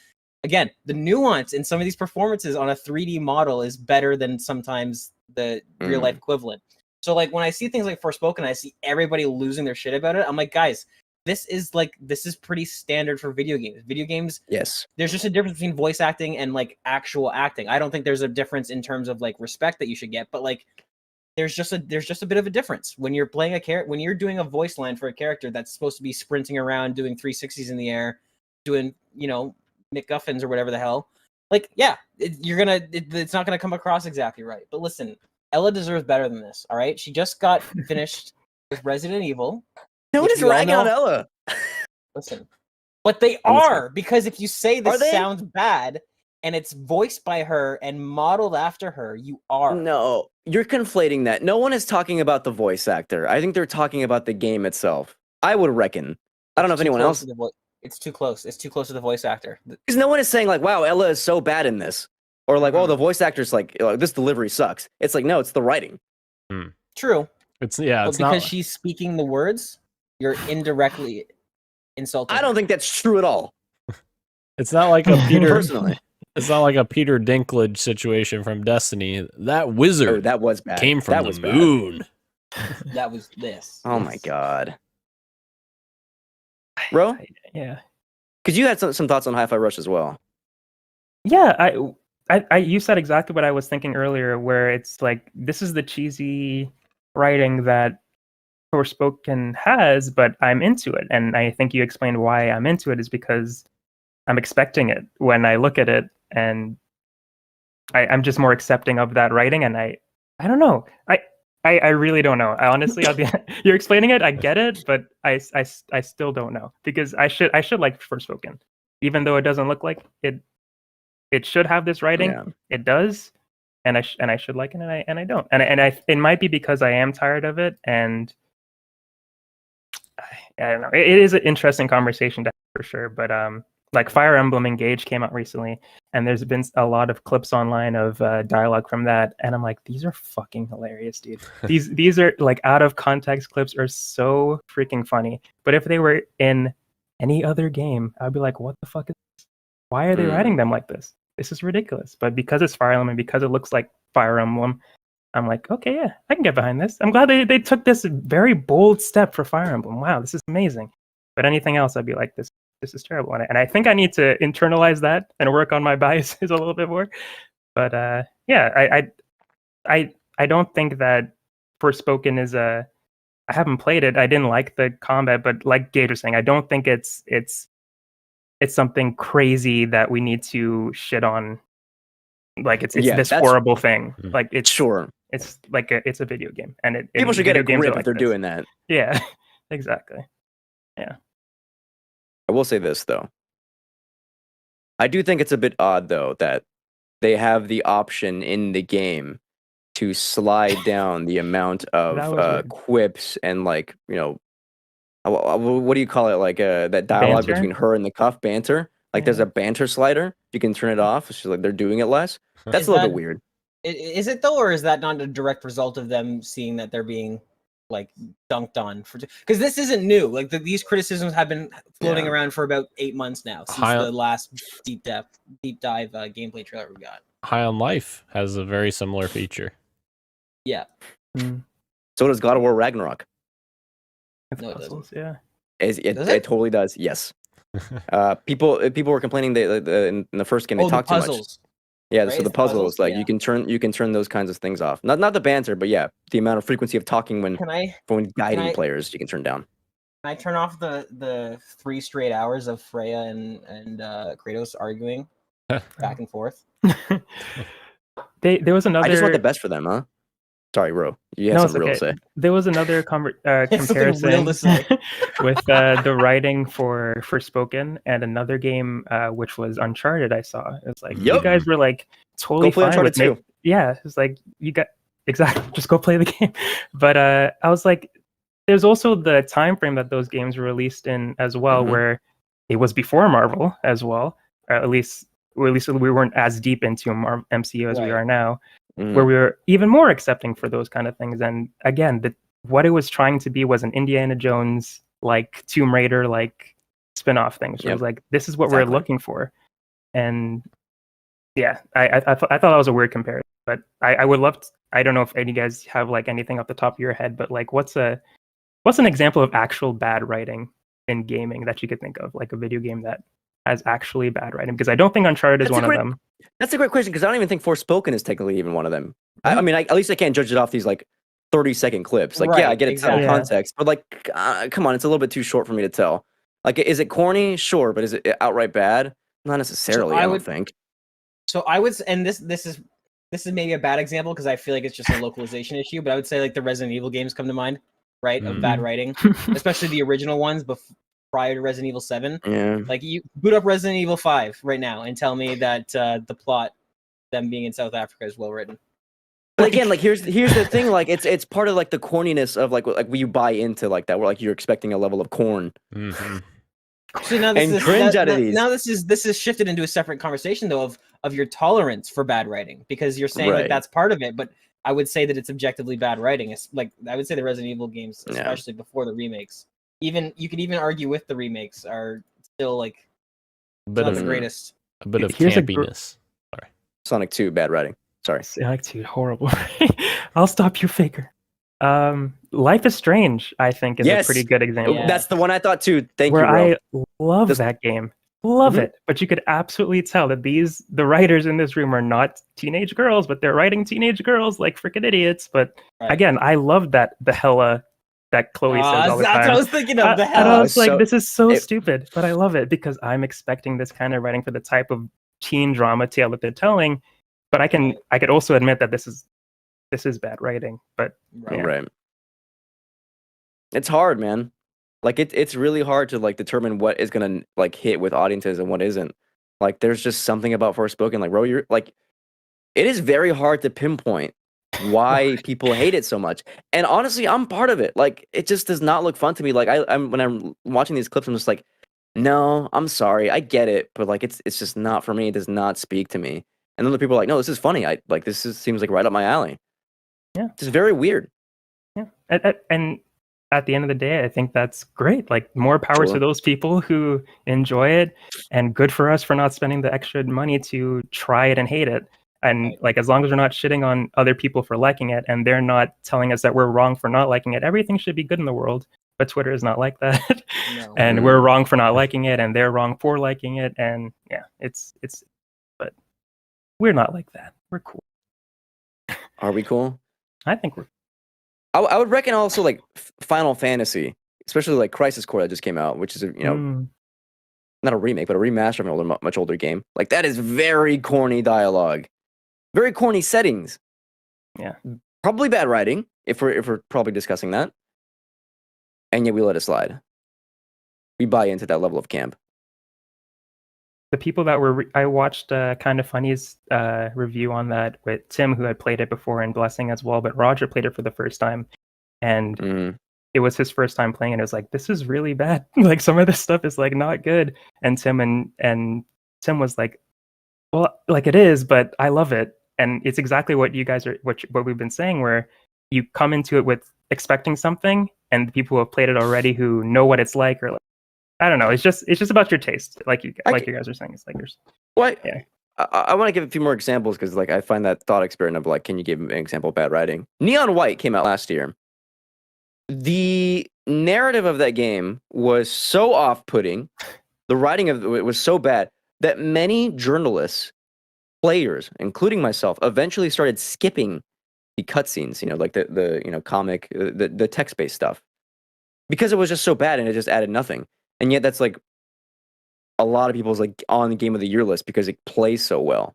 again, the nuance in some of these performances on a 3D model is better than sometimes the real life equivalent. So like when I see things like Forspoken, I see everybody losing their shit about it. I'm like, guys, this is pretty standard for video games. Video games, yes, there's just a difference between voice acting and like actual acting. I don't think there's a difference in terms of like respect that you should get, but like there's just a bit of a difference when you're playing when you're doing a voice line for a character that's supposed to be sprinting around, doing 360s in the air, doing, you know, McGuffins or whatever the hell. Like, yeah, it's not gonna come across exactly right. But listen, Ella deserves better than this. All right, she just got finished with Resident Evil. No one is ragging on Ella. Listen, but they are, because if you say this sounds bad, and it's voiced by her and modeled after her, you are. No, you're conflating that. No one is talking about the voice actor. I think they're talking about the game itself. I would reckon. I don't know if anyone else. It's too close. It's too close to the voice actor. Because no one is saying like, "Wow, Ella is so bad in this," or like, "Oh, the voice actor's like, this delivery sucks." It's like, no, it's the writing. True. It's But because because she's speaking the words, you're indirectly insulting. I don't think that's true at all. It's not like a Peter. Personally, It's not like a Peter Dinklage situation from Destiny. That wizard that was bad. came from that the moon. That was this. Oh my god, Ro? Yeah. Because you had some thoughts on Hi-Fi Rush as well. Yeah, you said exactly what I was thinking earlier, where it's like this is the cheesy writing that Forspoken has, but I'm into it, and I think you explained why I'm into it is because I'm expecting it when I look at it, and I'm just more accepting of that writing, and I don't know, I really don't know. I honestly, you're explaining it, I get it, but I still don't know because I should like Forspoken, even though it doesn't look like it. It should have this writing. Yeah. It does, and I should like it, and I don't. And it might be because I am tired of it, and I don't know. It is an interesting conversation to have for sure. But like Fire Emblem Engage came out recently, and there's been a lot of clips online of dialogue from that, and I'm like, these are fucking hilarious, dude. These are like out of context clips are so freaking funny. But if they were in any other game, I'd be like, what the fuck is this? Why are they writing them like this? This is ridiculous. But because it's Fire Emblem and because it looks like Fire Emblem, I'm like, okay, yeah, I can get behind this. I'm glad they took this very bold step for Fire Emblem. Wow, this is amazing. But anything else, I'd be like, this is terrible. And I think I need to internalize that and work on my biases a little bit more. But yeah, I don't think that Forspoken is I haven't played it. I didn't like the combat, but like Gage was saying, I don't think it's something crazy that we need to shit on. Like it's this horrible thing. Like it's it's like it's a video game, and people should get a grip like if they're doing that. Yeah, exactly. Yeah. I will say this though. I do think it's a bit odd though that they have the option in the game to slide down the amount of quips and like what do you call it? Like that dialogue banter? between her and the cuff banter. Like there's a banter slider. You can turn it off. It's just like they're doing it less. That's a little bit weird. Is it though, or is that not a direct result of them seeing that they're being like dunked on? Because this isn't new. Like these criticisms have been floating around for about 8 months now since the last deep dive gameplay trailer we got. High on Life has a very similar feature. Yeah. So does God of War Ragnarok. No, it doesn't. Yeah. It totally does. Yes. People were complaining that in the first game they talked too much. Yeah, right? So the puzzles, like you can turn those kinds of things off. Not the banter, but yeah, the amount of frequency of talking when guiding players you can turn down. Can I turn off the 3 straight hours of Freya and Kratos arguing back and forth? There was another. I just want the best for them, huh? Sorry, Ro. You have something real to say. There was another comparison with the writing for Forspoken and another game, which was Uncharted. I saw it's like you guys were like totally fine Uncharted with it. Yeah, it's like you got exactly just go play the game. But I was like, there's also the time frame that those games were released in as well, where it was before Marvel as well. At least we weren't as deep into MCU as we are now. Where we were even more accepting for those kind of things. And again, what it was trying to be was an Indiana Jones, like Tomb Raider, like spin-off thing. So it was like, this is what we're looking for. And yeah, I thought that was a weird comparison, but I would love to, I don't know if any of you guys have like anything off the top of your head, but like, what's an example of actual bad writing in gaming that you could think of, like a video game that has actually bad writing? Because I don't think Uncharted is one of them. That's a great question, because I don't even think Forspoken is technically even one of them. I mean, at least I can't judge it off these like 30-second clips. Like, yeah, I get it in context, but like, come on, it's a little bit too short for me to tell. Like, is it corny? Sure, but is it outright bad? Not necessarily. I don't think. So I would, and this is maybe a bad example because I feel like it's just a localization issue. But I would say like the Resident Evil games come to mind, right? Of bad writing, especially the original ones. prior to Resident Evil 7. Yeah. Like, you boot up Resident Evil 5 right now and tell me that the plot, them being in South Africa, is well written. But again, like here's the thing, like it's part of like the corniness of like when you buy into like that, where like you're expecting a level of corn. Mm-hmm. So now And cringe out of these. Now this is shifted into a separate conversation though of your tolerance for bad writing, because you're saying Right. like that's part of it, but I would say that it's objectively bad writing. It's like I would say the Resident Evil games, especially before the remakes. Even you could even argue with the remakes are still like not the greatest. A bit of Here's a campiness. Sonic 2, bad writing. Sorry. Sonic 2, horrible. I'll stop you, Faker. Life is Strange, I think, is Yes. a pretty good example. Yeah. That's the one I thought too. Thank where you, bro. I love This- that game. Love Mhm. it. But you could absolutely tell that the writers in this room are not teenage girls, but they're writing teenage girls like freaking idiots. But Right. again, I love that the hella that Chloe says all the That's time. what I was thinking of. The And I hell. was like, So- this is so it- stupid, but I love it because I'm expecting this kind of writing for the type of teen drama tale that they're telling. But I could also admit that this is bad writing. But Right. yeah. Right. It's hard, man. Like it's really hard to like determine what is gonna like hit with audiences and what isn't. Like there's just something about Forspoken. Like, bro, you're like, it is very hard to pinpoint why people hate it so much. And honestly, I'm part of it. Like, it just does not look fun to me. Like, I'm when I'm watching these clips, I'm just like, no, I'm sorry, I get it, but like, it's just not for me. It does not speak to me. And then the people are like, no, this is funny. I like seems like right up my alley. Yeah. It's very weird. Yeah. And at the end of the day, I think that's great. Like, more power Sure. to those people who enjoy it, and good for us for not spending the extra money to try it and hate it. And like, as long as we're not shitting on other people for liking it, and they're not telling us that we're wrong for not liking it, everything should be good in the world. But Twitter is not like that. No. And we're wrong for not liking it, and they're wrong for liking it. And yeah, but we're not like that. We're cool. Are we cool? I think we're I would reckon also like Final Fantasy, especially like Crisis Core that just came out, which is not a remake, but a remaster of an much older game. Like that is very corny dialogue, very corny settings. Yeah, probably bad writing if we're probably discussing that, and yet we let it slide. We buy into that level of camp. the people that were I watched Kind of Funny's review on that with Tim, who had played it before, and Blessing as well, but Roger played it for the first time, and it was his first time playing it. It was like, this is really bad. Like, some of this stuff is like not good. And Tim was like, well, like, it is, but I love it. And it's exactly what you guys are what we've been saying, where you come into it with expecting something, and the people who have played it already who know what it's like, or like, I don't know. It's just about your taste, like you guys are saying. It's like yours. What? Yeah. I want to give a few more examples because, like, I find that thought experiment of like, can you give an example of bad writing? Neon White came out last year. The narrative of that game was so off-putting. The writing of it was so bad that many journalists, players, including myself, eventually started skipping the cutscenes. You know, like the comic, the text-based stuff, because it was just so bad and it just added nothing. And yet that's like a lot of people's like on the Game of the Year list because it plays so well.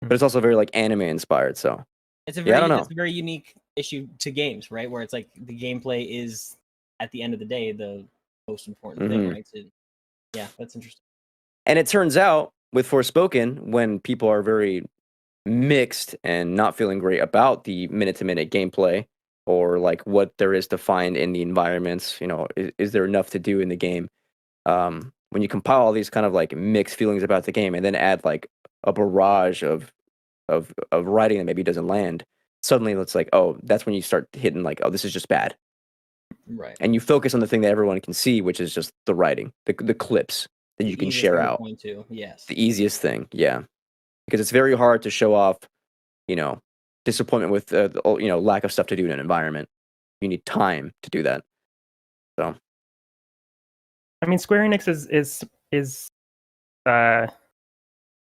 But it's also very like anime inspired. So It's a I very don't know. it's a very unique issue to games, right? Where it's like the gameplay is at the end of the day the most important thing, right? So, yeah, that's interesting. And it turns out with Forspoken, when people are very mixed and not feeling great about the minute-to-minute gameplay or like what there is to find in the environments, you know, is there enough to do in the game? When you compile all these kind of like mixed feelings about the game and then add like a barrage of writing that maybe doesn't land, suddenly it's like, oh, that's when you start hitting like, oh, this is just bad. Right. And you focus on the thing that everyone can see, which is just the writing, the clips that you can Easiest share thing to out. point to, yes. The easiest thing, yeah, because it's very hard to show off, you know, disappointment with lack of stuff to do in an environment. You need time to do that. So, I mean, Square Enix is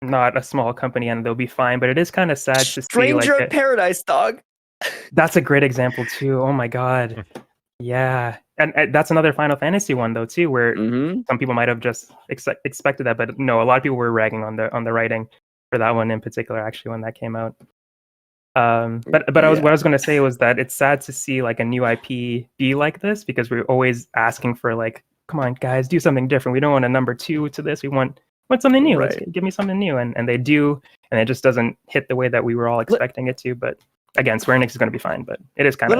not a small company, and they'll be fine. But it is kind of sad to see. Stranger Like, in Paradise, dog. that's a great example too. Oh my god, yeah, and that's another Final Fantasy one though too, where some people might have just expected that, but no, a lot of people were ragging on the writing for that one in particular. Actually, when that came out, But what I was going to say was that it's sad to see like a new IP be like this, because we're always asking for like, come on guys, do something different. We don't want a number 2 to this. We want something new. Right. Give me something new, and they do, and it just doesn't hit the way that we were all expecting it to. But again, Square Enix is going to be fine, but it is kind of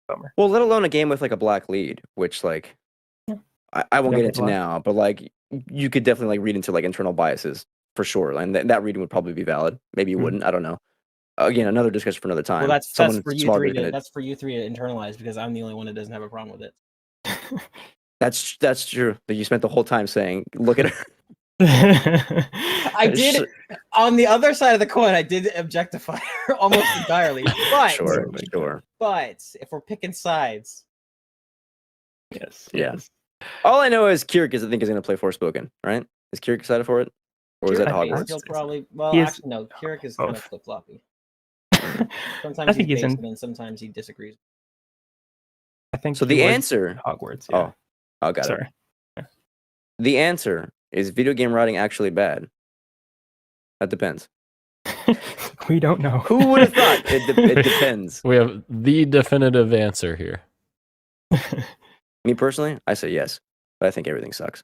bummer. Well, let alone a game with like a black lead, which like I won't get into now, but like you could definitely like read into like internal biases for sure, and that reading would probably be valid. Maybe you wouldn't. I don't know. Again, another discussion for another time. Well, that's for you three. That's for you three to internalize, because I'm the only one that doesn't have a problem with it. That's true. But you spent the whole time saying, "Look at her." I did. On the other side of the coin, I did objectify her almost entirely. But sure. But if we're picking sides, yes. All I know is Kirik I think is going to play Forspoken, right? Is Kirik excited for it, or is that Hogwarts? He'll probably. Well, actually, no. Kirik is kind of flip floppy. Sometimes he's based, and then sometimes he disagrees. I think so. The answer, Hogwarts. Yeah. Oh, got it. Yeah. The answer is video game writing actually bad. That depends. We don't know. Who would have thought? It depends. We have the definitive answer here. Me personally, I say yes, but I think everything sucks.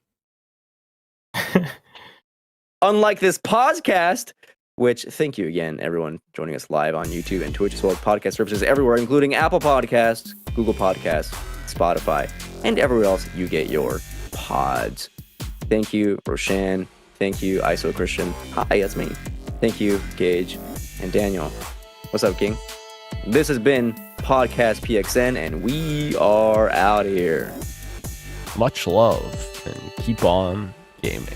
Unlike this podcast, which thank you again, everyone joining us live on YouTube and Twitch, as well as podcast services everywhere, including Apple Podcasts, Google Podcasts, Spotify, and everywhere else you get your pods. Thank you, Roshan. Thank you, ISO Christian. Hi, that's me. Thank you, Gage and Daniel. What's up, King? This has been Podcast PXN, and we are out here. Much love, and keep on gaming.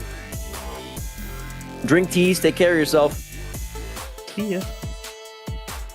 Drink teas, take care of yourself. See ya.